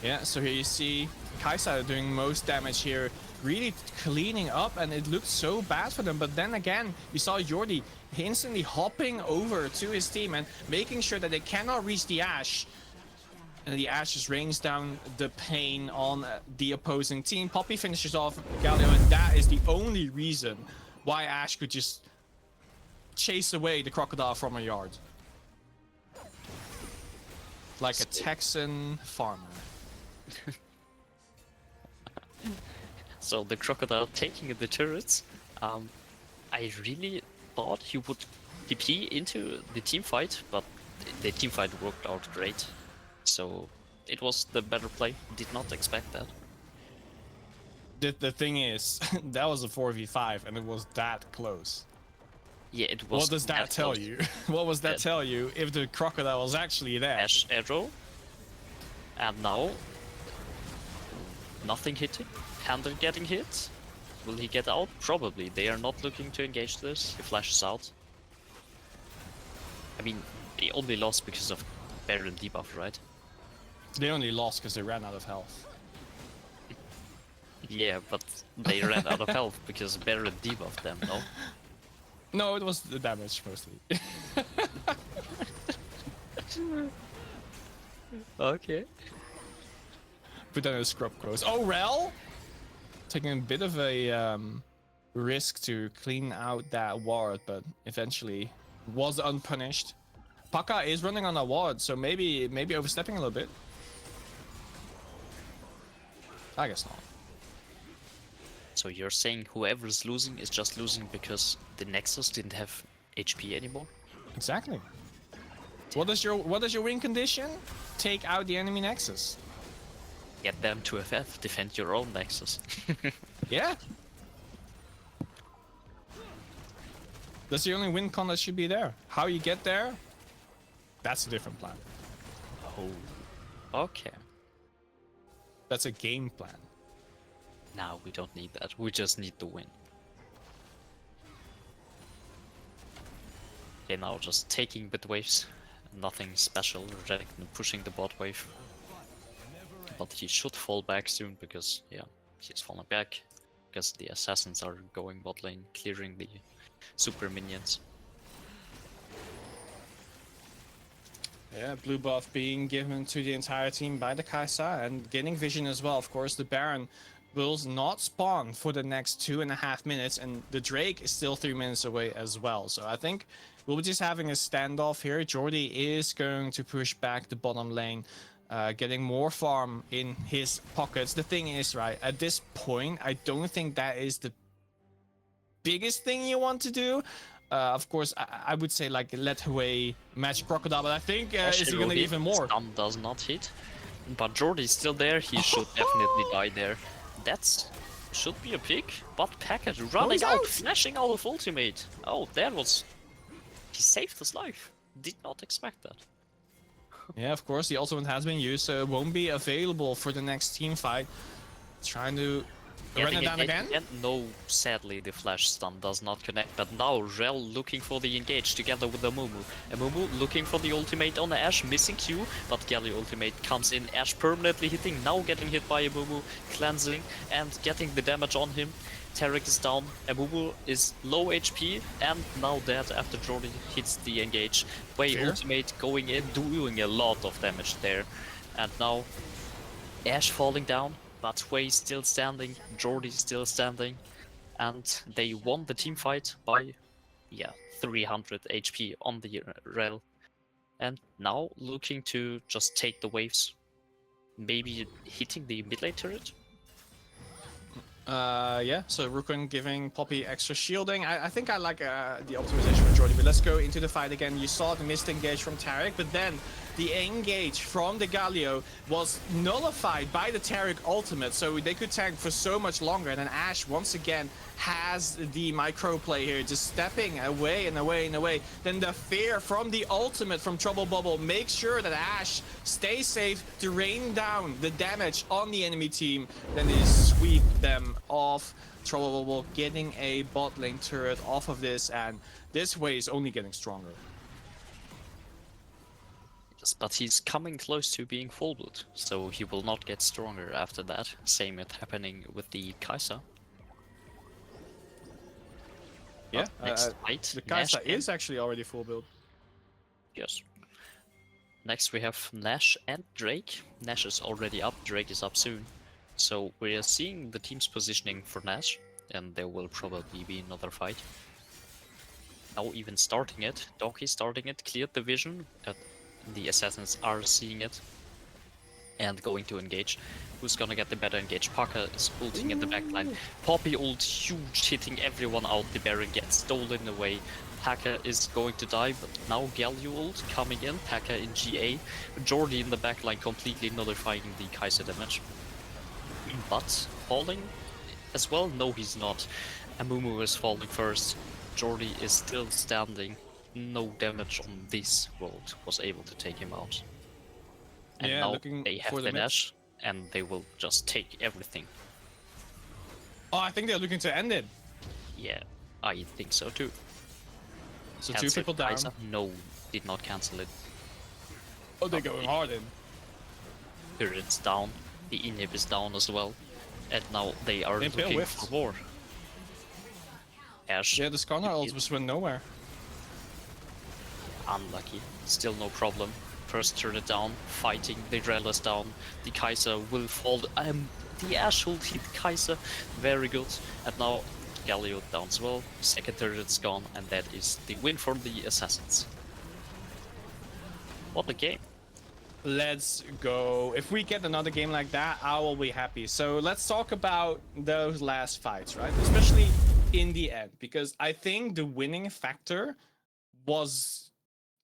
Yeah, so here you see Kaisa doing most damage here, really cleaning up, and it looked so bad for them. But then again, you saw Jordi instantly hopping over to his team and making sure that they cannot reach the Ashe. And the Ashe just rains down the pain on the opposing team. Poppy finishes off Galio, and that is the only reason why Ashe could just chase away the crocodile from a yard. Like a Texan farmer. So the crocodile taking the turrets. I really thought he would TP into the team fight, but the team fight worked out great. So it was the better play. Did not expect that. The thing is, that was a 4v5 and it was that close. Yeah, it was. What does that tell close. you? What was that Yeah. tell you if the crocodile was actually there? Ash arrow. And now nothing hitting. Handle getting hit. Will he get out? Probably. They are not looking to engage this. He flashes out. I mean, they only lost because of Baron debuff, right? They only lost because they ran out of health. Yeah, but they ran out of health because Baron debuffed them, no? No, it was the damage mostly. Okay. But then a scrub goes. Oh, Rel! Taking a bit of a risk to clean out that ward, but eventually was unpunished. Paka is running on a ward, so maybe overstepping a little bit. I guess not. So you're saying whoever's losing is just losing because the Nexus didn't have HP anymore? Exactly. What is your win condition? Take out the enemy nexus. Get them to FF, defend your own Nexus. Yeah. That's the only win con that should be there. How you get there? That's a different plan. Oh. Okay. That's a game plan. Now we don't need that. We just need the win. Okay, now just taking bit waves. Nothing special. Renekton pushing the bot wave. But he should fall back soon because, yeah, he's falling back. Because the assassins are going bot lane, clearing the super minions. Yeah, blue buff being given to the entire team by the Kaisa and getting vision as well. Of course, the Baron will not spawn for the next 2.5 minutes, and the Drake is still 3 minutes away as well. So I think we'll be just having a standoff here. Jordi is going to push back the bottom lane, getting more farm in his pockets. The thing is, right, at this point, I don't think that is the biggest thing you want to do. Of course, I would say like let away Magic Crocodile, but I think is he gonna even more? Stun does not hit. But Jordi is still there, he should definitely die there. That's should be a pick, but Packet running he's out, out. flashing out of ultimate. Oh, that was... He saved his life. Did not expect that. Yeah, of course, the ultimate has been used, so it won't be available for the next team fight. Trying to run Getting it down again? No, sadly the flash stun does not connect, but now Rel looking for the engage together with Amumu. Amumu looking for the ultimate on the Ashe, missing Q, but Galio ultimate comes in, Ashe permanently hitting, now getting hit by Amumu, cleansing and getting the damage on him. Tarek is down, Amumu is low HP and now dead after Jordi hits the engage. Wei Fair. ultimate going in, doing a lot of damage there. And now Ashe falling down, but Wei still standing, Jordi still standing, and they won the team fight by, yeah, 300 HP on the Rel. And now looking to just take the waves. maybe hitting the mid lane turret. Yeah, so Rukun giving Poppy extra shielding. I think I like the optimization for Jordy, but let's go into the fight again. You saw the missed engage from Taric, but then the engage from the Galio was nullified by the Taric ultimate, so they could tank for so much longer. And then Ashe once again has the micro play here, just stepping away and away and away. Then the fear from the ultimate from Trouble Bubble makes sure that Ashe stays safe to rain down the damage on the enemy team. Then they sweep them off. Trouble Bubble getting a bot lane turret off of this, and this way is only getting stronger. Yes, but he's coming close to being full blood, so he will not get stronger after that. Same is happening with the Kai'Sa. Yeah, Next fight, the Nash Kai'Sa is actually already full build. Yes. Next we have Nash and Drake. Nash is already up, Drake is up soon. So we are seeing the team's positioning for Nash, and there will probably be another fight. Now even starting it, Donkey starting it, cleared the vision, the assassins are seeing it and going to engage. Who's gonna get the better engage? Parker is ulting in the backline. Poppy ult, huge, hitting everyone out. The Baron gets stolen away. Parker is going to die, but now Galio ult coming in. Parker in GA. Jordy in the backline completely nullifying the Kai'Sa damage. But falling as well? No, he's not. Amumu is falling first. Jordy is still standing. No damage on this world was able to take him out. And Yeah, now looking they have for the the mid. dash, and they will just take everything. Oh, I think they're looking to end it. Yeah, I think so too. So two Cancel people down. Kai'Sa? No, did not cancel it. Oh, they're going hard in. Turret's down, the inhib is down as well, and now they are Impale looking whiffed. for more. Ashe, Yeah, the Skarner ult just went nowhere. unlucky, still no problem. First turret down, fighting, the Drell is down, the Kai'Sa will fall. The Ashe ult hit Kai'Sa, very good. And now Galio down as well, second turret is gone, and that is the win for the Assassins. What a game. Let's go. If we get another game like that, I will be happy. So let's talk about those last fights, right? Especially in the end, because I think the winning factor was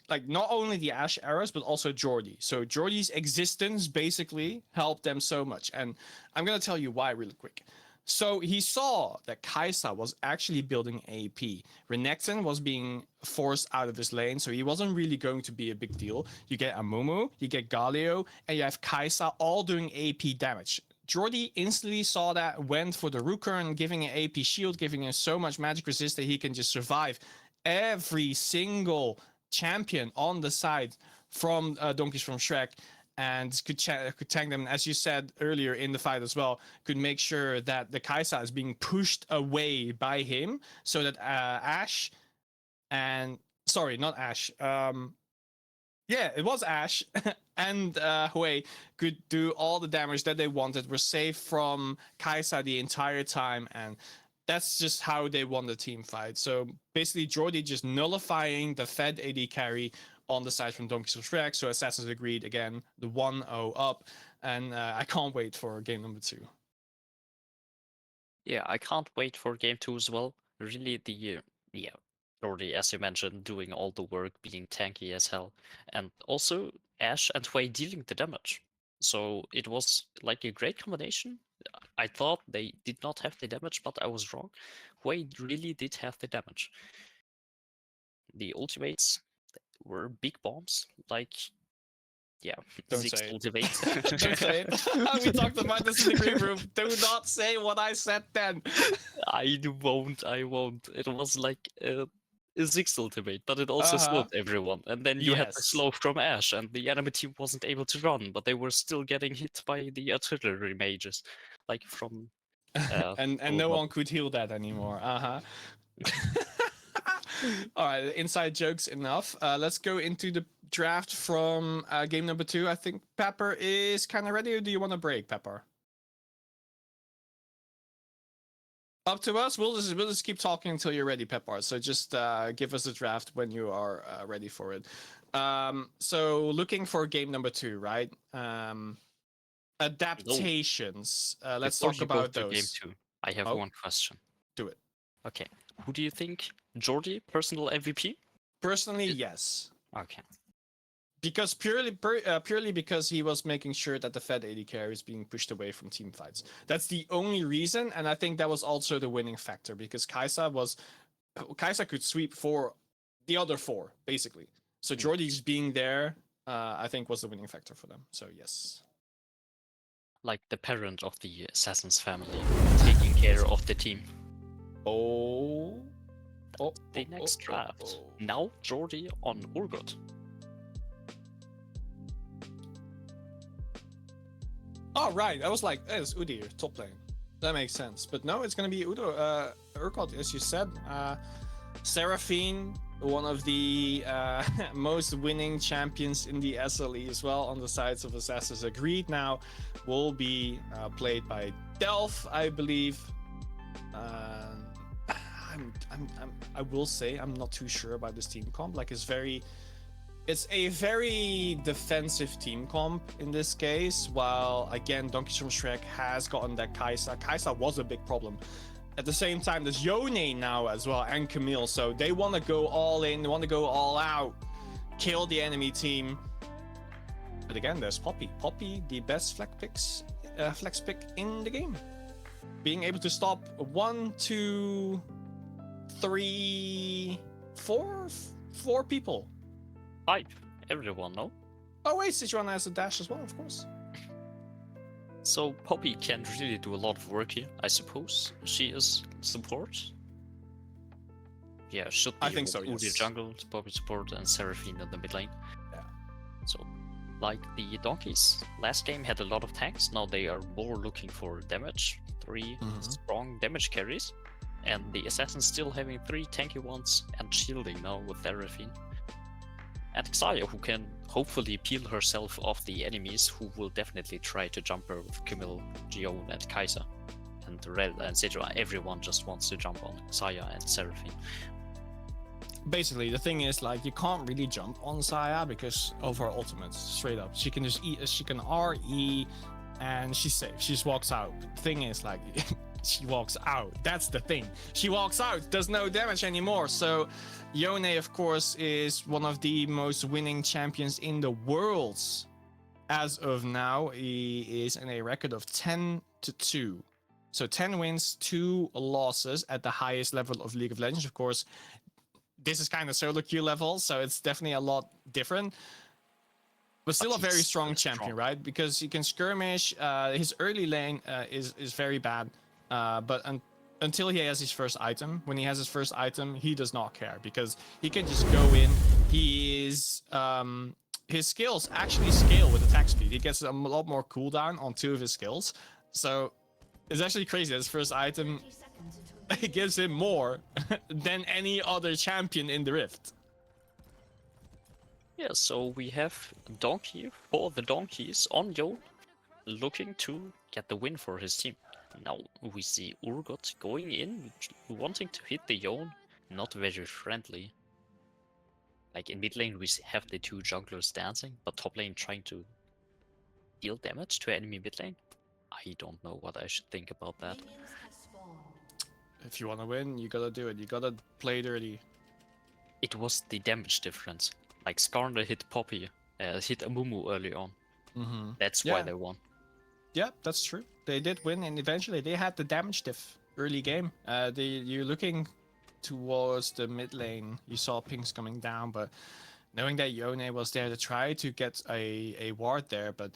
like not only the Ashe errors, but also Jordy. So Jordy's existence basically helped them so much. And I'm going to tell you why really quick. So he saw that Kai'Sa was actually building AP. Renekton was being forced out of his lane, so he wasn't really going to be a big deal. You get Amumu, you get Galio, and you have Kai'Sa all doing AP damage. Jordy instantly saw that, went for the Rukern, giving an AP shield, giving him so much magic resist that he can just survive every single champion on the side from Donkeys from Shrek, and could tank them. As you said earlier in the fight as well, could make sure that the Kai'Sa is being pushed away by him, so that Ashe and sorry, not Ashe. Yeah, it was Ashe and Hui could do all the damage that they wanted. Were safe from Kai'Sa the entire time, and that's just how they won the team fight. So basically, Jordy just nullifying the Fed AD carry on the side from Donkeys of Shrek. So Assassins agreed again, the 1-0 up, and I can't wait for game number 2. Yeah, I can't wait for game 2 as well. Really, yeah, Jordy, as you mentioned, doing all the work, being tanky as hell. And also, Ashe and Hui dealing the damage. So it was like a great combination. I thought they did not have the damage, but I was wrong. Hui really did have the damage. The ultimates were big bombs, like, yeah, Don't Ziggs say it. ultimate. Don't say it. We talked about this in the green room. Do not say what I said then. I won't. It was like a Ziggs ultimate, but it also slowed everyone. And then you had the Yes. slow from Ashe, and the enemy team wasn't able to run, but they were still getting hit by the artillery mages, like from. And no one could heal that anymore. All right, inside jokes enough. Let's go into the draft from game number 2. I think Pepper is kind of ready, or do you want to break, Pepper? Up to us. We'll just keep talking until you're ready, Pepper. So just give us a draft when you are ready for it. So looking for game number 2, right? Adaptations. Let's Before talk you go about to game those. 2, I have Oh. one question. Do it. Okay, who do you think? Jordi, personal MVP? Personally, yes. Okay. Because purely because he was making sure that the Fed AD carry is being pushed away from team fights. That's the only reason, and I think that was also the winning factor because Kaisa could sweep for the other 4 basically. So Jordi's being there, I think, was the winning factor for them. So yes. Like the parent of the Assassin's family, taking care of the team. Oh. The next draft. Now Jordi on Urgot. Oh, right. I was like, hey, it's Udyr, top lane. That makes sense. But no, it's going to be Urgot, as you said. Seraphine, one of the most winning champions in the SLE as well on the sides of Assassin's Agreed now, will be played by Delph, I believe. I will say I'm not too sure about this team comp. Like, it's a very defensive team comp in this case, while again DonkeysFromShrek has gotten that Kaisa. Kaisa was a big problem. At the same time, there's Yone now as well, and Camille, so they want to go all in, they want to go all out, kill the enemy team. But again, there's Poppy. Poppy, the best flex pick in the game. Being able to stop 1, 2, 3, 4 people. 5. Everyone, no? Oh wait, Sichuan has a dash as well, of course. So Poppy can really do a lot of work here, I suppose. She is support. Yeah, should be. I think so, Udyr yes. jungle, Poppy support, and Seraphine in the mid lane. Yeah. So, like the Donkeys, last game had a lot of tanks. Now they are more looking for damage. 3 strong damage carries, and the Assassin's still having 3 tanky ones and shielding now with Seraphine. And Xayah, who can hopefully peel herself off the enemies, who will definitely try to jump her with Camille, Gion, and Kaisa. And Red and Sidra, everyone just wants to jump on Xayah and Seraphine. Basically, the thing is, like, you can't really jump on Xayah because of her ultimates, straight up. She can just she can RE, and she's safe. She just walks out. But the thing is, like, she walks out. That's the thing. She walks out, does no damage anymore. So Yone, of course, is one of the most winning champions in the world. As of now, he is in a record of 10-2. So 10 wins, 2 losses at the highest level of League of Legends. Of course, this is kind of solo queue level, so it's definitely a lot different. But still a very strong champion, right? Because he can skirmish. His early lane is very bad. But until he has his first item, when he has his first item, he does not care because he can just go in. He is his skills actually scale with attack speed. He gets a lot more cooldown on 2 of his skills. So it's actually crazy that his first item gives him more than any other champion in the Rift. Yeah, so we have Donkey for the Donkeys on Yone, looking to get the win for his team. Now we see Urgot going in, wanting to hit the Yone, not very friendly. Like in mid lane we have the 2 junglers dancing, but top lane trying to deal damage to enemy mid lane. I don't know what I should think about that. If you want to win, you gotta do it. You gotta play dirty. It was the damage difference. Like Skarner hit Poppy, hit Amumu early on. That's why they won. Yeah, that's true. They did win, and eventually they had the damage diff early game. You're looking towards the mid lane. You saw pings coming down, but knowing that Yone was there to try to get a ward there, but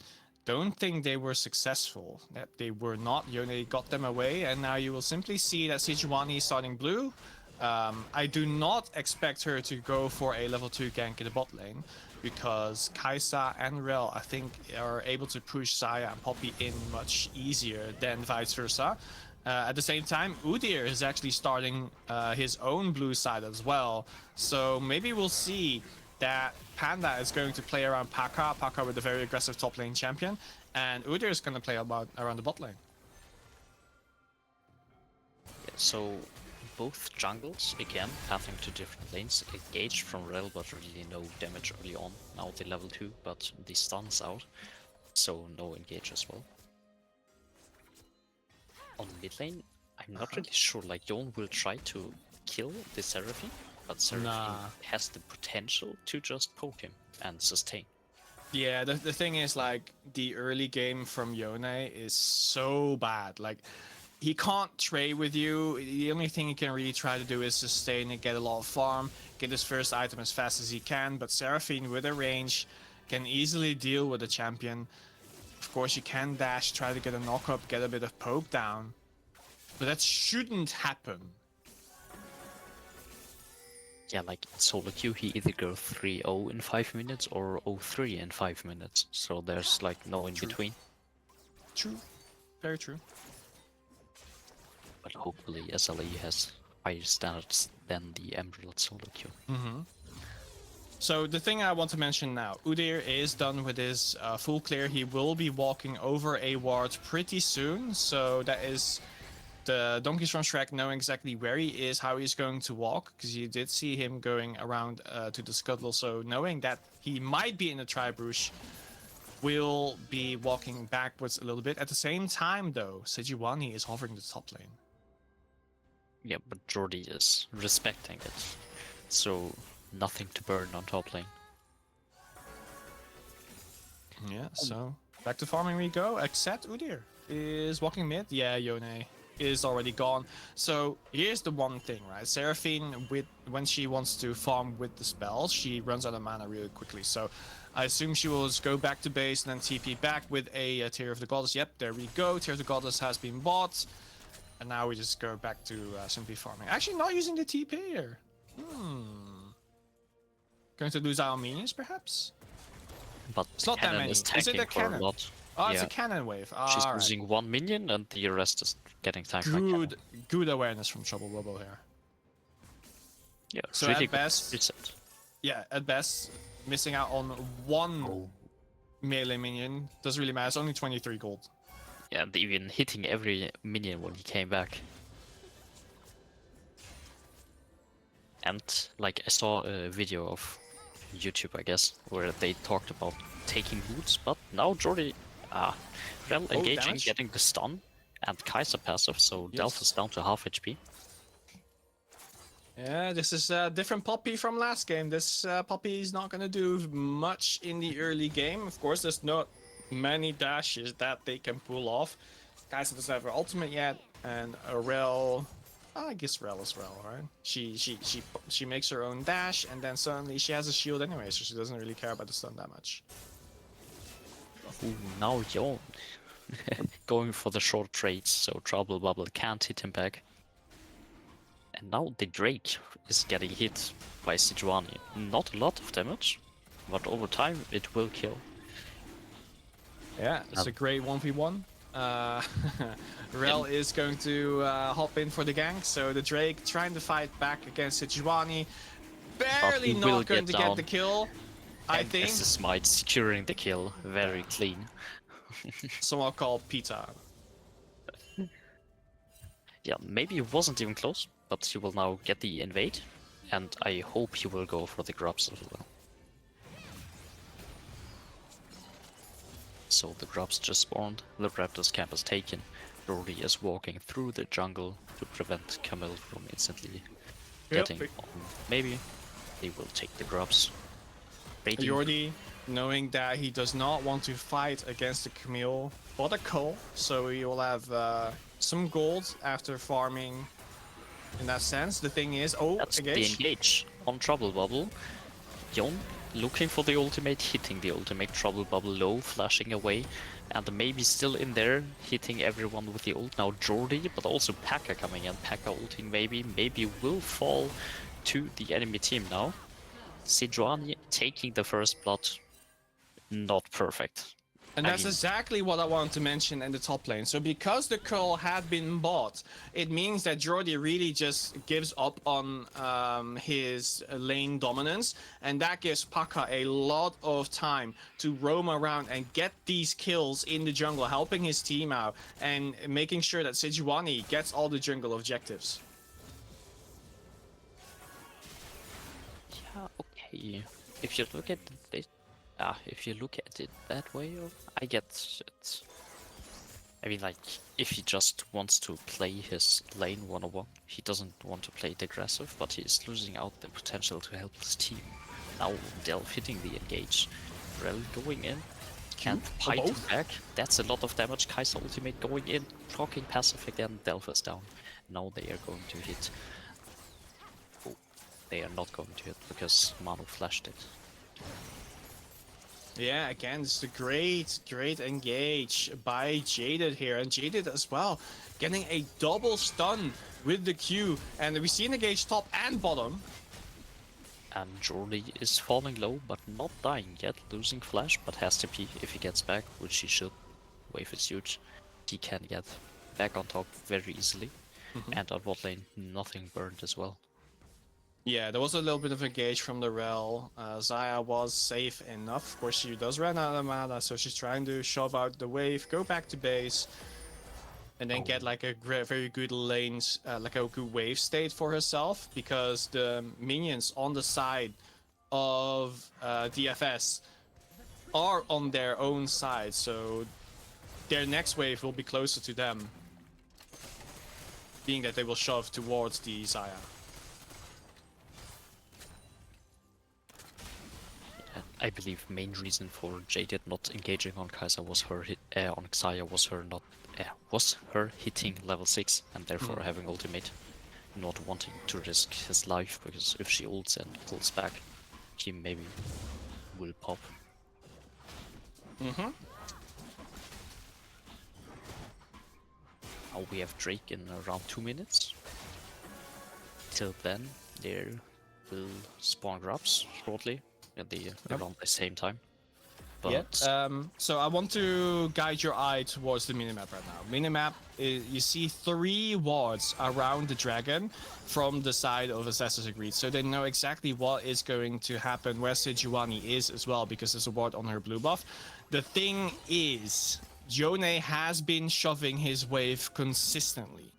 don't think they were successful. That they were not. Yone got them away, and now you will simply see that Sejuani is starting blue. I do not expect her to go for a level 2 gank in the bot lane, because Kaisa and Rel, I think, are able to push Xayah and Poppy in much easier than vice versa. At the same time, Udyr is actually starting his own blue side as well. So maybe we'll see that Panda is going to play around Paka with a very aggressive top lane champion, and Udyr is going to play around the bot lane. Yeah, so both jungles, again, pathing to different lanes, engaged from Rel, but really no damage early on. Now the level 2, but the stun's out, so no engage as well. On mid lane, I'm not Uh-huh. really sure. Like, Yon will try to kill the Seraphine, but Seraphine Nah. has the potential to just poke him and sustain. Yeah, the thing is, like, the early game from Yone is so bad. Like, he can't trade with you. The only thing he can really try to do is sustain and get a lot of farm, get his first item as fast as he can. But Seraphine, with a range, can easily deal with the champion. Of course, you can dash, try to get a knock up, get a bit of poke down. But that shouldn't happen. Yeah, like in solo queue, he either go 3-0 in 5 minutes or 0-3 in 5 minutes. So there's like no in True. between. True. Very true. But hopefully SLE has higher standards than the Emerald solo queue. So the thing I want to mention now, Udyr is done with his full clear. He will be walking over a ward pretty soon. So that is the Donkeys from Shrek knowing exactly where he is, how he's going to walk, because you did see him going around to the scuttle. So knowing that he might be in the tribe rush, will be walking backwards a little bit. At the same time, though, Sejuani is hovering the top lane. Yeah, but Jordy is respecting it. So nothing to burn on top lane. Yeah, so back to farming we go, except Udyr is walking mid. Yeah, Yone is already gone. So here's the one thing, right? Seraphine, when she wants to farm with the spells, she runs out of mana really quickly. So I assume she will just go back to base and then TP back with a Tear of the Goddess. Yep, there we go. Tear of the Goddess has been bought. And now we just go back to simply farming. Actually, not using the TP here. Going to lose our minions, perhaps? But It's not that cannon many. is Is it tanking a for a cannon? lot. Oh, it's Yeah. a cannon wave. She's Alright. losing one minion and the rest is getting tanked by cannon. Good awareness from Trouble Wobble here. Yeah, So really at good best- reset. Yeah, at best, missing out on one Oh. melee minion doesn't really matter. It's only 23 gold. Yeah, and even hitting every minion when he came back. And like I saw a video of YouTube, I guess, where they talked about taking boots, but now Jordy, Rel engaging, damage? getting the stun, and Kaiser passive, so Delph is down to half HP. Yeah, this is a different Poppy from last game. This Poppy is not going to do much in the early game. Of course, there's not many dashes that they can pull off. Kaiser doesn't have her ultimate yet, and Rel... I guess Rel as well, right? She makes her own dash, and then suddenly she has a shield anyway, so she doesn't really care about the stun that much. Ooh, now Yon going for the short trades, so Trouble Bubble can't hit him back. And now the Drake is getting hit by Sejuani. Not a lot of damage, but over time it will kill. Yeah, it's a great 1v1. Rel is going to hop in for the gank, so the Drake trying to fight back against Sejuani. Barely he will not going get to get down. the kill, I And think. this is Smite securing the kill, very clean. Someone called Pita. Yeah, maybe it wasn't even close, but he will now get the invade, and I hope he will go for the grubs as well. So the grubs just spawned, the Raptors camp is taken, Brody is walking through the jungle to prevent Camille from instantly getting on. Maybe they will take the grubs. Baiting- Jordi, knowing that he does not want to fight against the Camille or the Cole, so he will have some gold after farming in that sense. The thing is, That's the engage. engage on Trouble Bubble. Yon looking for the ultimate, hitting the ultimate, Trouble Bubble low, flashing away, and maybe still in there, hitting everyone with the ult. Now Jordi, but also P.E.K.K.A coming in, P.E.K.K.A ulting maybe will fall to the enemy team now. Sejuani taking the first blood, not perfect. And I that's mean- exactly what I wanted to mention in the top lane. So because the curl had been bought, it means that Jordi really just gives up on his lane dominance. And that gives P.E.K.K.A a lot of time to roam around and get these kills in the jungle, helping his team out and making sure that Sejuani gets all the jungle objectives. Yeah, okay. If you look at it, if you look at it that way, I get it. I mean, like, if he just wants to play his lane 101, he doesn't want to play it aggressive, but he's losing out the potential to help his team. Now Delph hitting the engage. Rel going in. Can't fight him back. That's a lot of damage. Kai'Sa ultimate going in. Proccing passive again. Delph is down. Now they are going to hit. Oh, they are not going to hit because Manu flashed it. Yeah, again, it's a great engage by Jaded here, and Jaded as well, getting a double stun with the Q, and we see an engage top and bottom. And Jordy is falling low, but not dying yet, losing flash, but has TP if he gets back, which he should. Wave is huge. He can get back on top very easily. And on bot lane, nothing burned as well. Yeah, there was a little bit of engage from the Rel. Xayah was safe enough. Of course, she does run out of mana, so she's trying to shove out the wave, go back to base, and then get like a very good lanes, like a good wave state for herself, because the minions on the side of DFS are on their own side, so their next wave will be closer to them, being that they will shove towards the Xayah. I believe main reason for Jaded not engaging on Kai'Sa was her on Xayah was her hitting level 6 and therefore having ultimate, not wanting to risk his life, because if she ults and pulls back, he maybe will pop. Now we have Drake in around 2 minutes. Till then, there will spawn grubs shortly. At the around the same time. But so I want to guide your eye towards the minimap right now. Minimap, you see 3 wards around the dragon from the side of Assassin's Creed, so they know exactly what is going to happen, where Sejuani is as well, because there's a ward on her blue buff. The thing is, Yone has been shoving his wave consistently.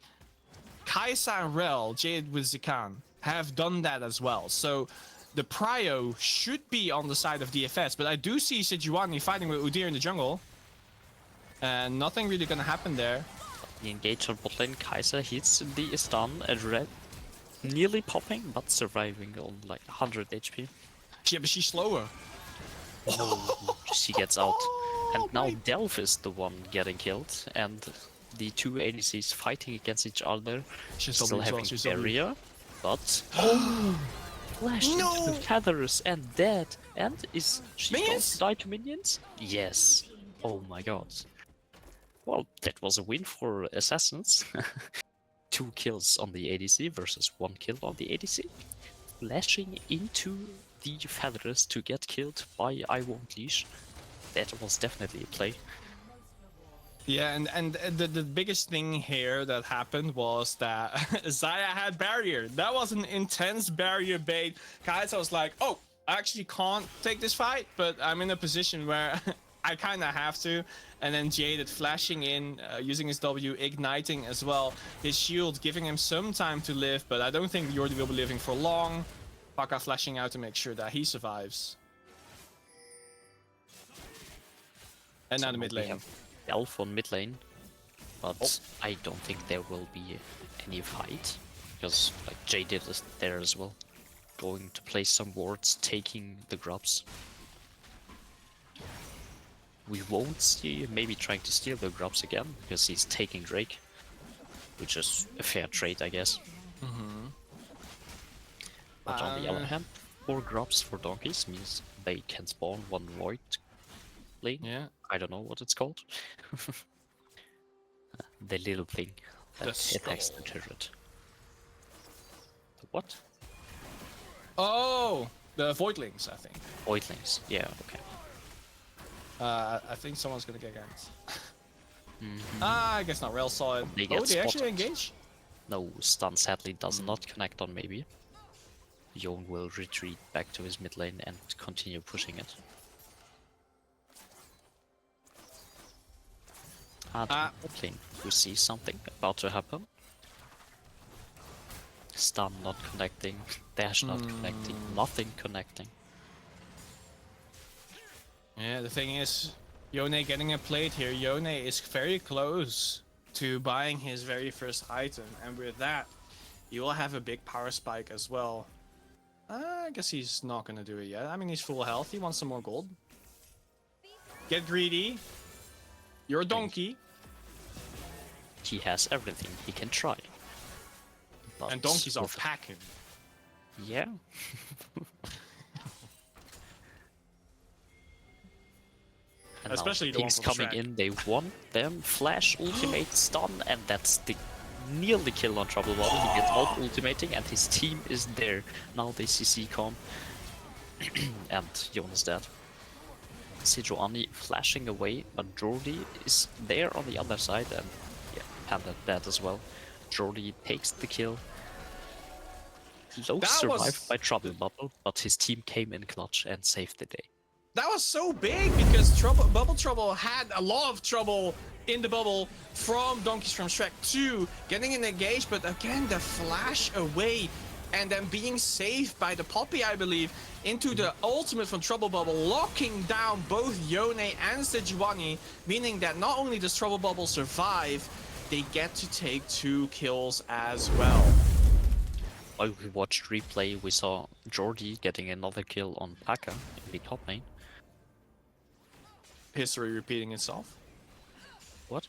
Kai'Sa and Rel, Jade with Zikan, have done that as well, so the prio should be on the side of DFS, but I do see Sejuani fighting with Udyr in the jungle. And nothing really gonna happen there. the engage on bot lane, Kai'Sa hits the stun and Red nearly popping, but surviving on like 100 HP. Yeah, but she's slower. No, she gets out. And now Delph is the one getting killed, and the two ADCs fighting against each other, She's still W as well, having she's W. barrier, but flashed into the feathers and dead. And is she going Minions? to die to minions? Yes. Oh my god. Well, that was a win for Assassins. 2 kills on the ADC versus 1 kill on the ADC. Flashing into the feathers to get killed by I Won't Leash. That was definitely a play. Yeah, and the biggest thing here that happened was that Xayah had barrier. That was an intense barrier bait. Kai'Sa was like, oh, I actually can't take this fight, but I'm in a position where I kind of have to. And then Jaded flashing in, using his W, igniting as well. His shield giving him some time to live, but I don't think Jordi will be living for long. Paka flashing out to make sure that he survives. And now the mid We lane. have Elf on mid lane, but I don't think there will be any fight, because like Jaded is there as well, going to place some wards, taking the grubs. We won't see maybe trying to steal the grubs again, because he's taking Drake, which is a fair trade, I guess. But on the other hand, 4 grubs for donkeys means they can spawn 1 void lane. Yeah. I don't know what it's called. The little thing that The attacks the turret. The what? Oh, the voidlings, I think. Voidlings. Yeah, okay. I think someone's gonna get ganked. I guess not. Rel saw it. They Oh, get they actually spotted. engage? No, stun sadly does not connect on maybe. Yone will retreat back to his mid lane and continue pushing it. And on bot lane, we see something about to happen. Stun not connecting, dash not connecting, nothing connecting. Yeah, the thing is, Yone getting a plate here. Yone is very close to buying his very first item, and with that, he will have a big power spike as well. I guess he's not gonna do it yet. I mean, he's full health. He wants some more gold. Get greedy. You're a donkey. He has everything he can try. But And donkeys are with- packing. Yeah. And now Especially the one things from coming Shrek. in, they want them. Flash, ultimate, stun, and that's the nearly kill on Trouble Bubble. He gets out ultimating, and his team is there. Now they CC con. And Jon is dead. Sejuani flashing away, but Jordi is there on the other side, and yeah, Panda dead as well. Jordi takes the kill. Low That survived was- by Trouble Bubble, but his team came in clutch and saved the day. That was so big because Bubble Trouble had a lot of trouble in the bubble from Donkeys from Shrek 2 getting engaged, but again the flash away and then being saved by the Poppy, I believe, into the ultimate from Trouble Bubble, locking down both Yone and Sejuani, meaning that not only does Trouble Bubble survive, they get to take 2 kills as well. While we watched replay, we saw Jordi getting another kill on Paka in the top lane. History repeating itself. What?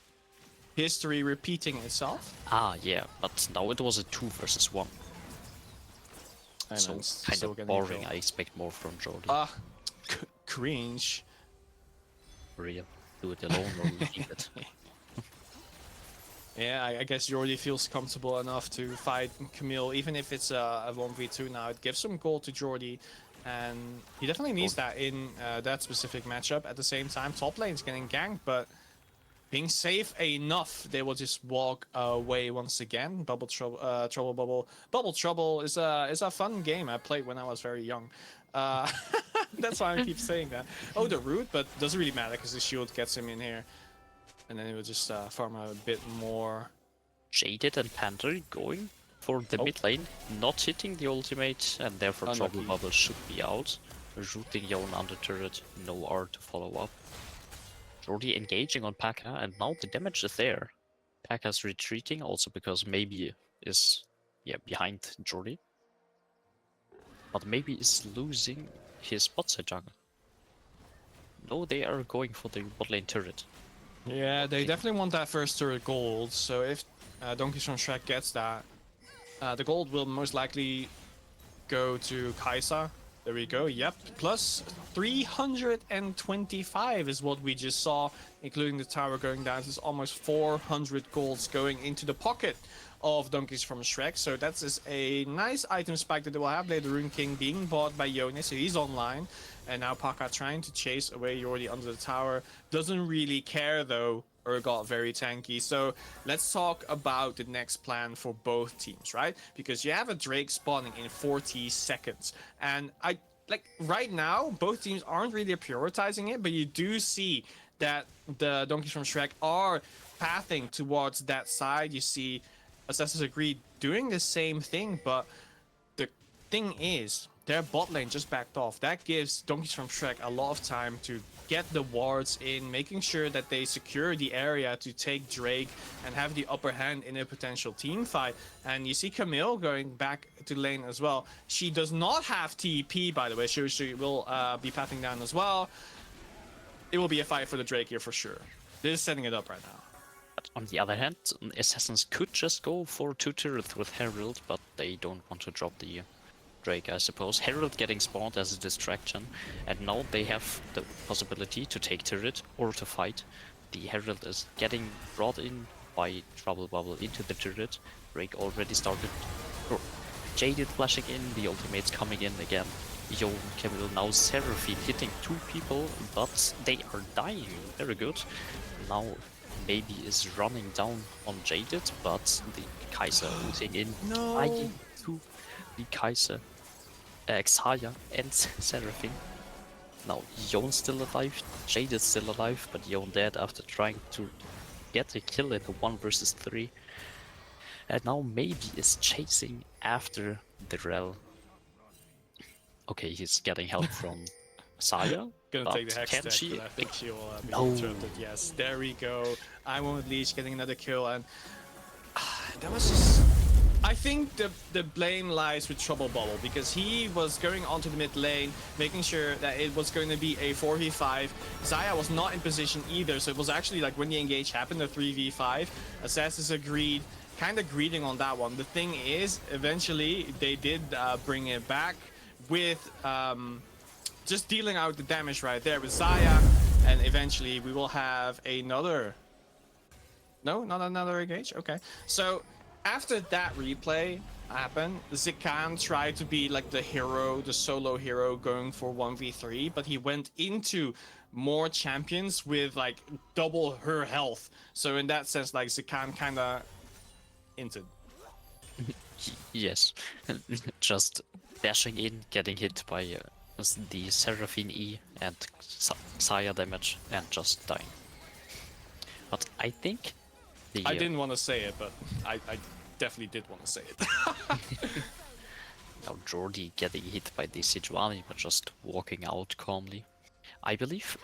History repeating itself. Ah, yeah, but now it was a 2 versus 1. And So then kind still of getting boring. killed. I expect more from Jordi. Cringe. Real. Do it alone or leave it. Yeah, I guess Jordi feels comfortable enough to fight Camille, even if it's a 1v2 now. It gives some gold to Jordi, and he definitely needs that in that specific matchup. At the same time, top lane's getting ganked, but being safe enough, they will just walk away once again. Bubble Trouble, Trouble Bubble. Bubble Trouble is a fun game I played when I was very young. That's why I keep saying that. Oh, the root, but doesn't really matter because the shield gets him in here. And then it will just farm a bit more. Jaded and Panther going for the mid lane, not hitting the ultimate, and therefore Trouble Unlucky. Bubble should be out. Rooting Jon under turret, no R to follow up. Jordi engaging on Paka, and now the damage is there. Paka's retreating, also because maybe is behind Jordi. But maybe is losing his bot side jungle. No, they are going for the bot lane turret. Yeah, they definitely want that first turret gold. So if Donkeys from Shrek gets that, the gold will most likely go to Kaisa. There we go. Yep. Plus 325 is what we just saw, including the tower going down. There's almost 400 golds going into the pocket of Donkeys from Shrek. So that's just a nice item spike that they will have. Later, Rune King being bought by Yone, so he's online. And now Paka trying to chase away Jordi under the tower. Doesn't really care though, got very tanky. So let's talk about the next plan for both teams, right? Because you have a Drake spawning in 40 seconds. And right now, both teams aren't really prioritizing it, but you do see that the Donkeys from Shrek are pathing towards that side. You see Assassin's Creed doing the same thing, but the thing is, their bot lane just backed off. That gives Donkeys from Shrek a lot of time to get the wards in, making sure that they secure the area to take Drake and have the upper hand in a potential team fight. And you see Camille going back to lane as well. She does not have TP, by the way, so she will be pathing down as well. It will be a fight for the Drake here for sure. This is setting it up right now. But on the other hand, Assassins could just go for 2 turrets with Herald, but they don't want to drop the Drake, I suppose. Herald getting spawned as a distraction, and now they have the possibility to take turret or to fight. The Herald is getting brought in by Trouble Bubble into the turret. Drake already started. Jaded flashing in, the ultimate's coming in again. Jon, Camille, now Seraphine hitting 2 people, but they are dying. Very good. Now maybe is running down on Jaded, but the Kaiser losing in, dying to the Kaiser. Xayah and Seraphine. Now Jon's still alive, Jade is still alive, but Jon dead after trying to get a kill in the 1 versus 3. And now maybe is chasing after the Rel. Okay, he's getting help from Saya. Gonna take the But hex can deck, she? but I think she will be No. interrupted. Yes, there we go. I won't leash getting another kill, and that was just. I think the blame lies with Trouble Bubble because he was going onto the mid lane, making sure that it was going to be a 4v5. Zaya was not in position either, so it was actually like when the engage happened, a 3v5. Assassins agreed, kind of greeting on that one. The thing is, eventually they did bring it back with just dealing out the damage right there with Zaya, and eventually we will have another. No, not another engage. Okay, so. After that replay happened, Zikan tried to be like the hero, the solo hero going for 1v3, but he went into more champions with like double her health. So in that sense, like Zikan kind of inted. Yes, just dashing in, getting hit by the Seraphine E and Saya damage, and just dying. But I think the I didn't want to say it, but I definitely did want to say it. now Jordi getting hit by the Sejuani, but just walking out calmly. I believe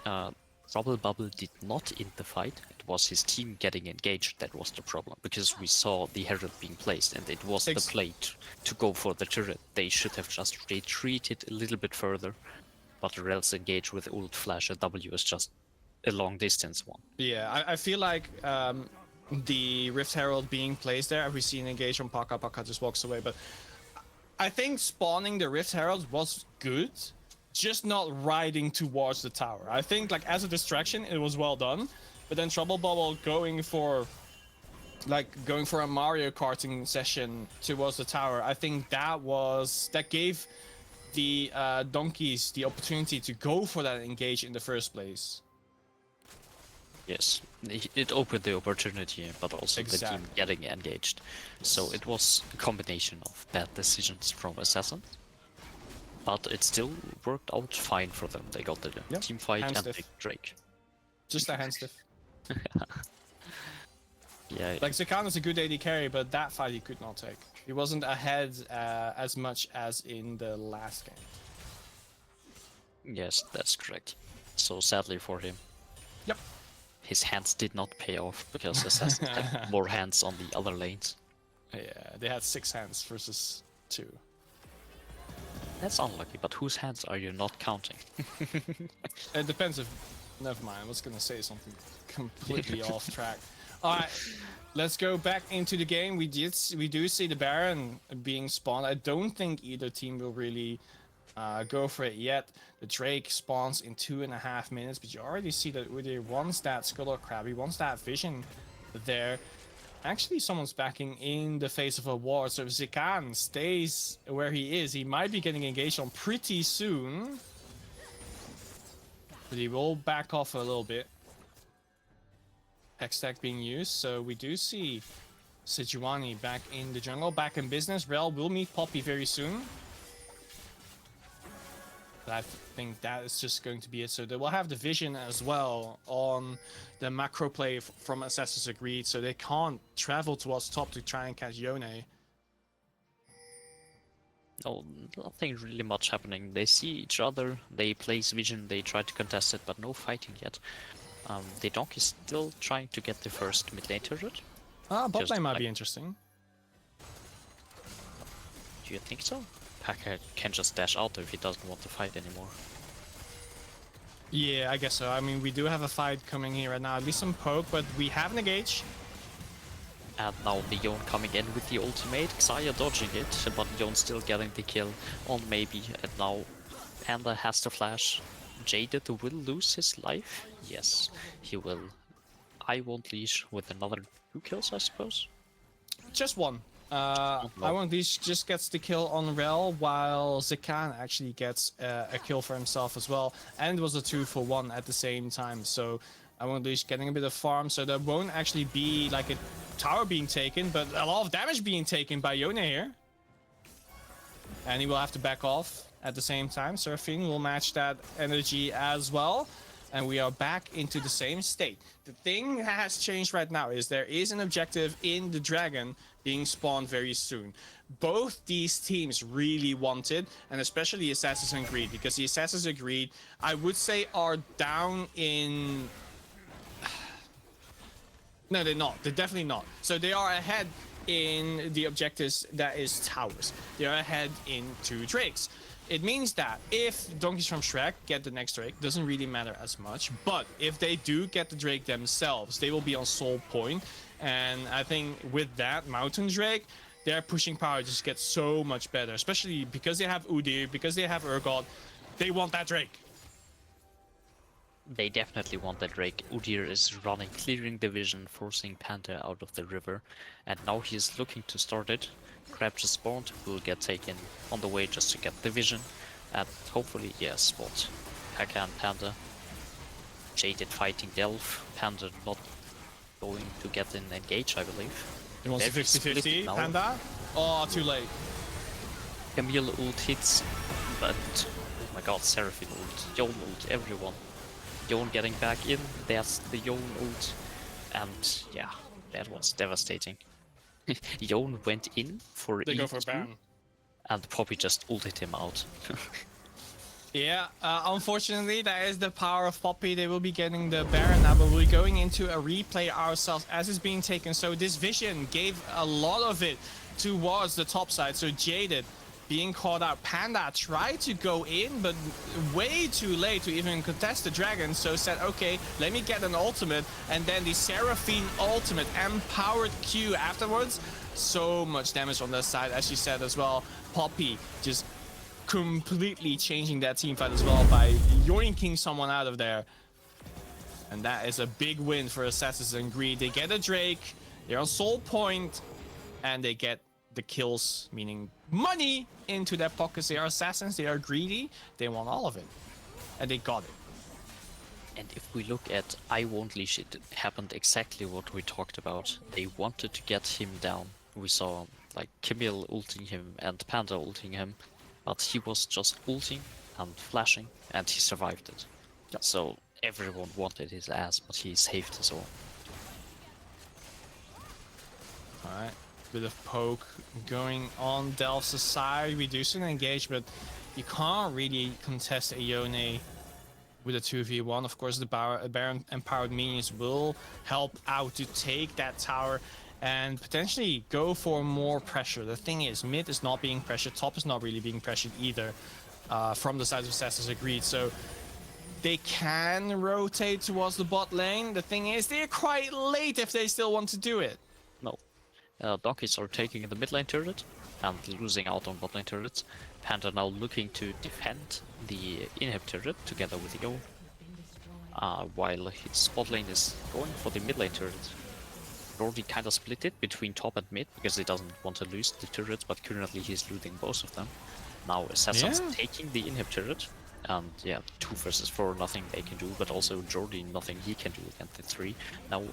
Trouble Bubble did not end the fight. It was his team getting engaged that was the problem, because we saw the Herald being placed, and it was the play to go for the turret. They should have just retreated a little bit further, but Rel's engage with ult flash and W is just a long distance one. Yeah, I feel like the Rift Herald being placed there, we see an engage from Paka. Paka just walks away, but I think spawning the Rift Herald was good, just not riding towards the tower. I think like as a distraction, it was well done, but then Trouble Bubble going for a Mario Karting session towards the tower, I think that gave the donkeys the opportunity to go for that engage in the first place. Yes, it opened the opportunity, but also the team getting engaged. So it was a combination of bad decisions from Assassin, but it still worked out fine for them. They got the team fight and stiff. Big Drake. Just a hand stiff. Yeah, Like Zikan is a good AD carry, but that fight he could not take. He wasn't ahead as much as in the last game. yes, that's correct. So sadly for him. Yep. His hands did not pay off because Assassin had more hands on the other lanes. Yeah, they had 6 hands versus 2. That's unlucky, but whose hands are you not counting? It depends if... Never mind, I was gonna say something completely off track. Alright, let's go back into the game. We do see the Baron being spawned. I don't think either team will really go for it yet. The Drake spawns in 2.5 minutes, but you already see that Udyr wants that Skull Crab, he wants that vision there. Actually, someone's backing in the face of a ward, so if Zikan stays where he is, he might be getting engaged on pretty soon. But he will back off a little bit. Hex stack being used, so we do see Sejuani back in the jungle, back in business. Rel will meet Poppy very soon. But I think that is just going to be it. So they will have the vision as well on the macro play from Assassin's Agreed, so they can't travel towards top to try and catch Yone. No, nothing really much happening. They see each other, they place vision, they try to contest it, but no fighting yet. The Donk is still trying to get the first mid lane turret. Bot Just lane might like- be interesting. Do you think so? Paka can just dash out if he doesn't want to fight anymore. Yeah, I guess so. I mean, we do have a fight coming here right now. At least some poke, but we have an engage. And now Leon coming in with the ultimate, Xayah dodging it, but Leon still getting the kill on maybe, and now Panda has the flash. Jaded will lose his life? Yes, he will. I won't leash with another 2 kills, I suppose. Just one. I want these just gets the kill on Rel, while Zikan actually gets a kill for himself as well. And it was a 2-for-1 at the same time. So I want these getting a bit of farm, so there won't actually be like a tower being taken, but a lot of damage being taken by Yone here. And he will have to back off at the same time. Seraphine will match that energy as well. and we are back into the same state. The thing that has changed right now is there is an objective in the dragon being spawned very soon. Both these teams really want it, and especially Assassin's Creed, because the Assassin's Creed, I would say, are down in... No, they're not. They're definitely not. So they are ahead in the objectives that is towers. They are ahead in 2 drakes. It means that if Donkeys from Shrek get the next drake, doesn't really matter as much. But if they do get the drake themselves, they will be on soul point. And I think with that mountain drake, their pushing power just gets so much better. Especially because they have Udyr, because they have Urgot. They want that drake. They definitely want that Drake. Udyr is running, clearing the vision, forcing Panda out of the river, and now he is looking to start it. Crab just spawned, will get taken on the way just to get the vision, and hopefully, yes, spot Pekka and Panda. Jaded fighting Delph, Panda not going to get in engage, I believe. He wants Very a split 50-50, now. Panda? Oh, too late. Camille ult hits, but oh my god, Seraphine ult, Yone ult, everyone. Yone getting back in, there's the Yone ult, and yeah, that was devastating. Yone went in for They go for E2, Baron. and Poppy just ulted him out. Yeah, unfortunately, that is the power of Poppy. They will be getting the Baron now, but we're going into a replay ourselves as it's being taken. So this vision gave a lot of it towards the top side. So Jaded being caught out. Panda tried to go in, but way too late to even contest the dragon. So said, okay, let me get an ultimate. And then the Seraphine ultimate, empowered Q afterwards. So much damage on that side, as you said as well. Poppy just completely changing that team fight as well by yoinking someone out of there. And that is a big win for Assassin's Creed. They get a Drake, they're on soul point, and they get the kills, meaning money, into their pockets. They are assassins, they are greedy, they want all of it. And they got it. And if we look at I Won't Leash, it happened exactly what we talked about. They wanted to get him down. We saw like Camille ulting him and Panda ulting him, but he was just ulting and flashing, and he survived it. Yep. So everyone wanted his ass, but he saved us all. Alright, bit of poke going on Delph's side, reducing engagement. You can't really contest a Yone with a 2v1. Of course, the Baron empowered minions will help out to take that tower and potentially go for more pressure. The thing is, mid is not being pressured, top is not really being pressured either from the side of Assassin's Creed. So they can rotate towards the bot lane. The thing is, they're quite late if they still want to do it. No. Donkeys are taking the mid lane turret and losing out on bot lane turrets. Panda now looking to defend the inhib turret together with Yo, while his bot lane is going for the mid lane turret. Already kind of split it between top and mid because he doesn't want to lose the turrets, but currently he's losing both of them. Now Assassin's taking the inhib turret, and yeah, 2 versus 4, nothing they can do, but also Jordy, nothing he can do against the 3. Now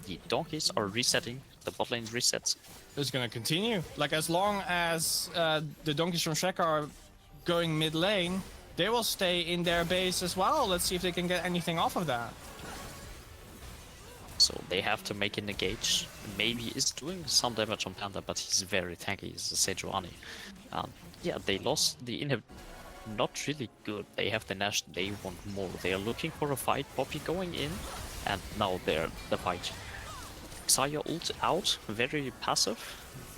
the Donkeys are resetting, the bot lane resets. It's gonna continue. Like, as long as the Donkeys from Shrek are going mid lane, they will stay in their base as well. Let's see if they can get anything off of that. So they have to make an engage. Maybe is doing some damage on Panda, but he's very tanky. He's a Sejuani. Yeah, they lost the inhib. Not really good. They have the Nash. They want more. They are looking for a fight. Poppy going in, and now they're the fight. Xayah ult out, very passive.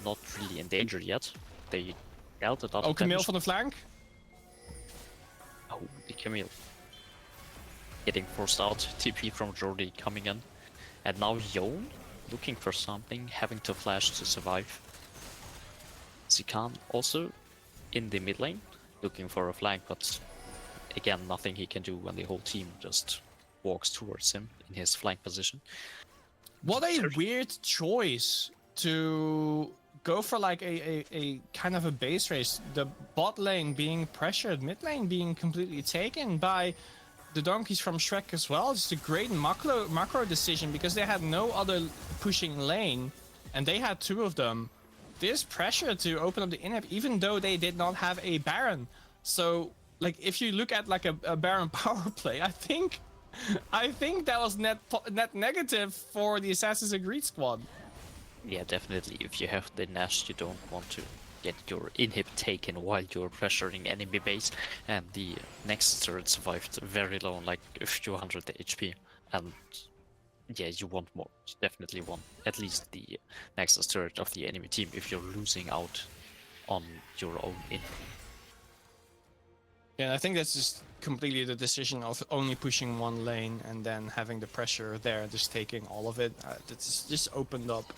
Not really in danger yet. They dealt it out. Oh, Camille from the flank. Oh, the Camille. Getting forced out. TP from Jordy coming in. And now Yone, looking for something, having to flash to survive. Zikan also in the mid lane, looking for a flank, but again, nothing he can do when the whole team just walks towards him in his flank position. What a weird choice to go for, like a kind of a base race. The bot lane being pressured, mid lane being completely taken by the Donkeys from Shrek as well. Just a great macro decision because they had no other pushing lane and they had 2 of them. There's pressure to open up the inhib even though they did not have a Baron. So like, if you look at like a Baron power play, I think I think that was net negative for the Assassin's Creed squad. Yeah, definitely. If you have the Nash, you don't want to get your inhib taken while you're pressuring enemy base. And the next turret survived very low, like a few hundred HP. And yeah, you want more. You definitely want at least the next turret of the enemy team if you're losing out on your own inhib. Yeah, I think that's just completely the decision of only pushing one lane and then having the pressure there, just taking all of it. That's just opened up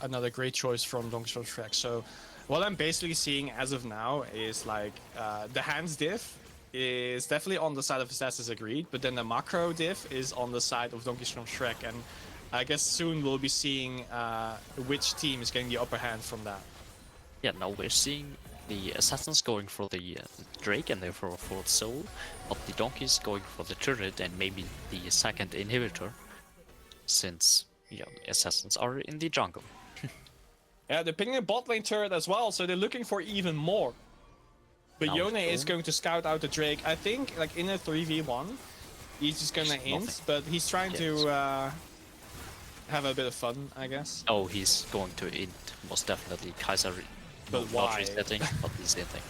another great choice from DonkeysFromShrek. So what I'm basically seeing as of now is like the hands diff is definitely on the side of Assassin's Creed, but then the macro diff is on the side of DonkeysFromShrek, and I guess soon we'll be seeing which team is getting the upper hand from that. Yeah, now we're seeing the assassins going for the Drake and therefore for the soul, but the donkeys going for the turret and maybe the second inhibitor, since yeah, the assassins are in the jungle. Yeah, they're picking a bot lane turret as well, so they're looking for even more. But Now Yone is Drone. going to scout out the Drake. I think, like in a 3v1, he's just gonna Just int, nothing. but he's trying Yes. to have a bit of fun, I guess. Oh, he's going to int, most definitely. Kaiser But not why? resetting, but he's inting.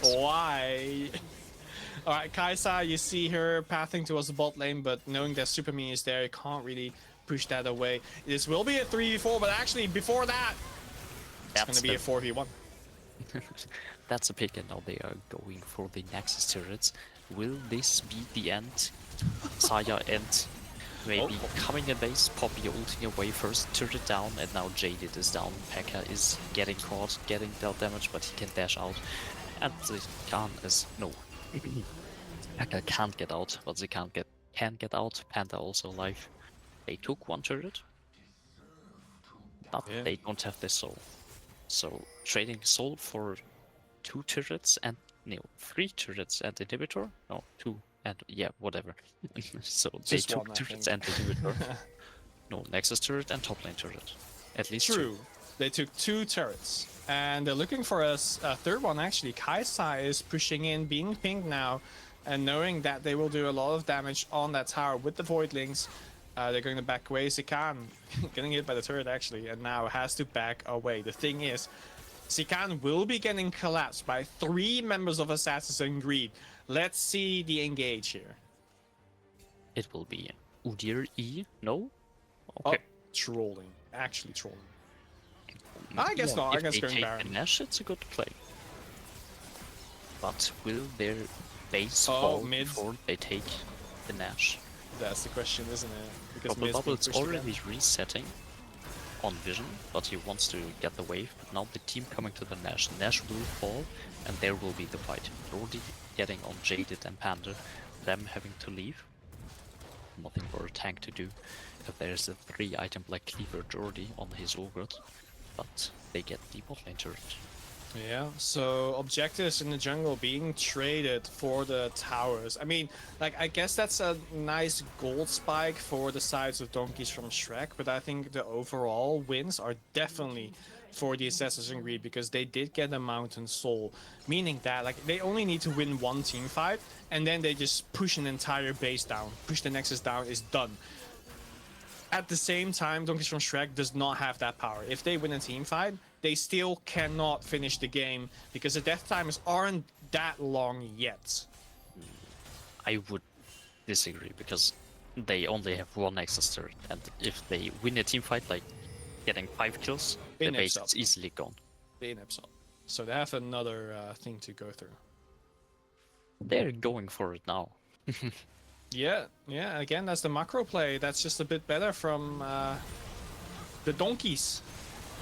Yes. Why? Alright, Kaisa, you see her pathing towards the bot lane, but knowing that Super Me is there, you can't really push that away. This will be a 3v4, but actually, before that, it's That's gonna be a 4v1. That's a pick, and now they are going for the Nexus turrets. Will this be the end? Saya end. Maybe Oh. coming in base, Poppy ulting away first, turret down, and now Jaded is down. P.E.K.K.A is getting caught, getting dealt damage, but he can dash out. And the Khan is... no. P.E.K.K.A can't get out, but they can get out. Panda also alive. They took one turret, but Yeah. they don't have the soul. So trading soul for 2 turrets and no, 3 turrets and inhibitor? No, 2 and yeah, whatever. So they Just took one, I turrets think. and inhibitor. No, Nexus turret and top lane turret. At least True. They took 2 turrets. And they're looking for a third one, actually. Kaisa is pushing in, being pinged now, and knowing that they will do a lot of damage on that tower with the Voidlings. They're going to back away. Sikan getting hit by the turret, actually, and now has to back away. The thing is, Sikan will be getting collapsed by 3 members of Assassin's Creed. Let's see the engage here. It will be Udyr E. No? Oh, Okay. trolling. Actually trolling. I guess not. I If guess they going take Baron. the Nash, it's a good play. But will their base Oh, fall mid. before they take the Nash? That's the question, isn't it? Because Bubble mid's being Bubble's pushed again. already resetting on Vision, but he wants to get the wave. But now the team coming to the Nash. Nash will fall, and there will be the fight. Already getting on Jaded and Panda, them having to leave. Nothing for a tank to do. If there's a 3-item Black Cleaver already on his Ogre, but they get the bot lane turret. Yeah, so objectives in the jungle being traded for the towers. I mean, like, I guess that's a nice gold spike for the sides of DonkeysFromShrek, but I think the overall wins are definitely for the Assassin's Creed because they did get a Mountain Soul, meaning that, like, they only need to win one team fight, and then they just push an entire base down, push the Nexus down, is done. At the same time, DonkeysFromShrek does not have that power. If they win a team fight, they still cannot finish the game because the death timers aren't that long yet. I would disagree because they only have one Nexus turret, and if they win a team fight, like getting 5 kills, the In base itself. is easily gone. They episode. So they have another thing to go through. They're going for it now. Yeah, again, that's the macro play. That's just a bit better from the donkeys.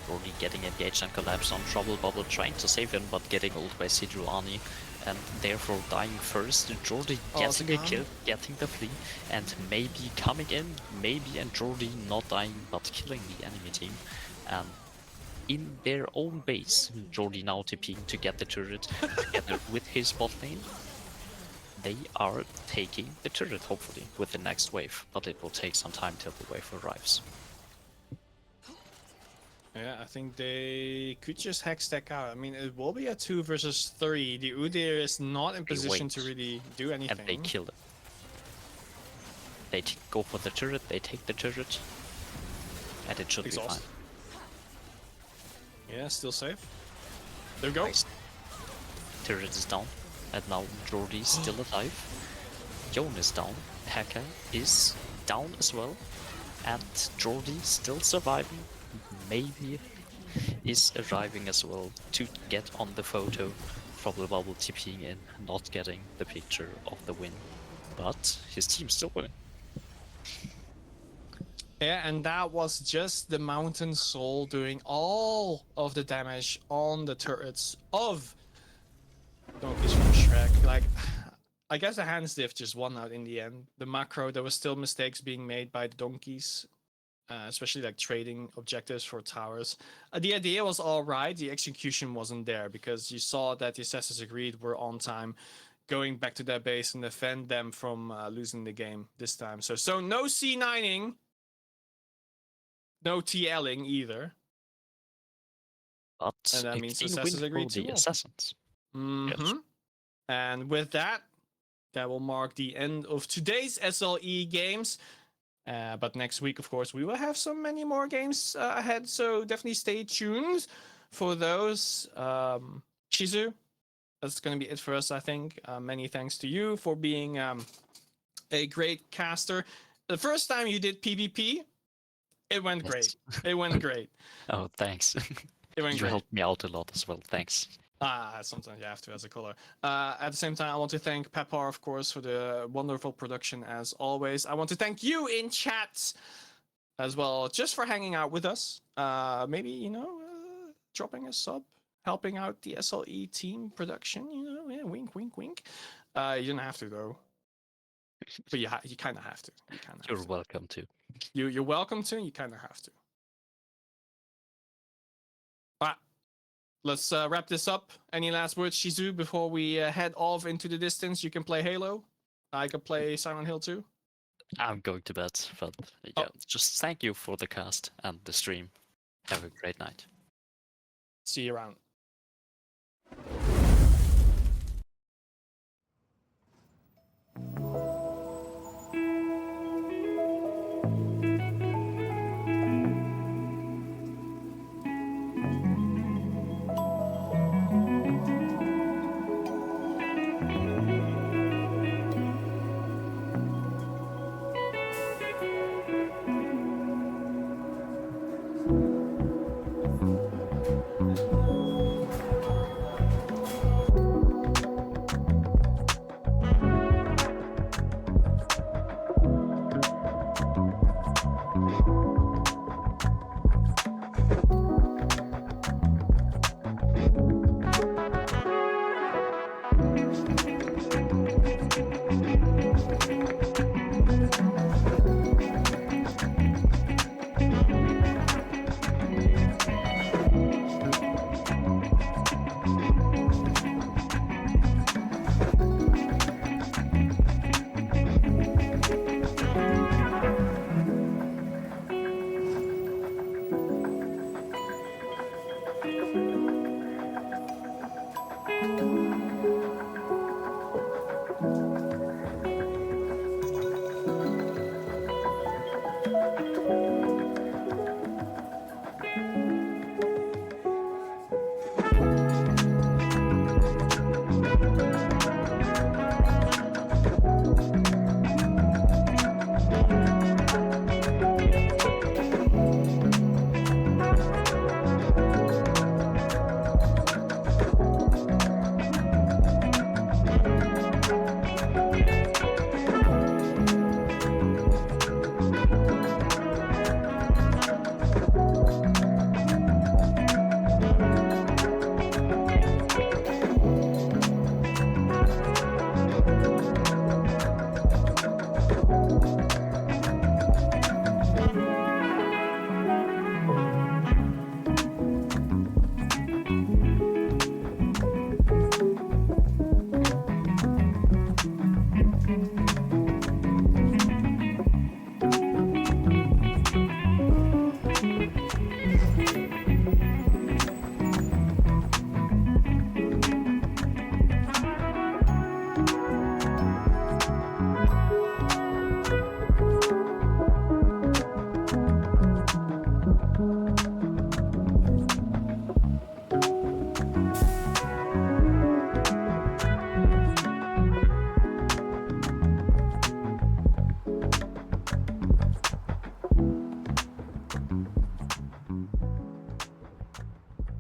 Already getting engaged and collapse on Trouble Bubble, trying to save him, but getting ult by Sidruani, and therefore dying first. Jordi getting a Zagan. kill, getting the flea, and maybe coming in, maybe, and Jordi not dying, but killing the enemy team. And in their own base, Jordi now TPing to get the turret together with his bot lane. They are taking the turret, hopefully, with the next wave, but it will take some time till the wave arrives. Yeah, I think they could just hex stack out. I mean, it will be a 2 versus 3. The Udyr is not in position to wait. really do anything. And they kill it. They go for the turret, they take the turret, and it should Exhaust. be fine. Yeah, still safe. There we go. Nice. Turret is down, and now Jordy's still alive. Jon is down, Hacker is down as well, and Jordy still surviving. Maybe is arriving as well to get on the photo from the bubble TPing in, not getting the picture of the win. But his team's still winning. Yeah, and that was just the Mountain Soul doing all of the damage on the turrets of Donkeys from Shrek. Like, I guess the hands diff just won out in the end. The macro, there was still mistakes being made by the donkeys, especially like trading objectives for towers. The idea was all right. The execution wasn't there because you saw that the Assassin's Creed were on time, going back to their base and defend them from losing the game this time. So no C9ing. No TLing either. But And that a means clean Assassins win agreed for to the all. Assassins. Mm-hmm. And with that, that will mark the end of today's SLE games. But next week, of course, we will have so many more games ahead. So definitely stay tuned for those. Shizu, that's going to be it for us, I think. Many thanks to you for being a great caster. The first time you did PvP, it went great. Yes. It went great. Oh, thanks. It went You great. helped me out a lot as well. Thanks. Sometimes you have to as a caller. At the same time, I want to thank Pepar, of course, for the wonderful production as always. I want to thank you in chat as well, just for hanging out with us. Maybe, dropping a sub, helping out the SLE team production, yeah, wink, wink, wink. You don't have to, though. But you kind of have to. You kind of You're welcome to. You're welcome to, you kind of have to. Alright. Let's wrap this up. Any last words, Shizu, before we head off into the distance? You can play Halo. I can play Silent Hill 2. I'm going to bed, but yeah, just thank you for the cast and the stream. Have a great night. See you around.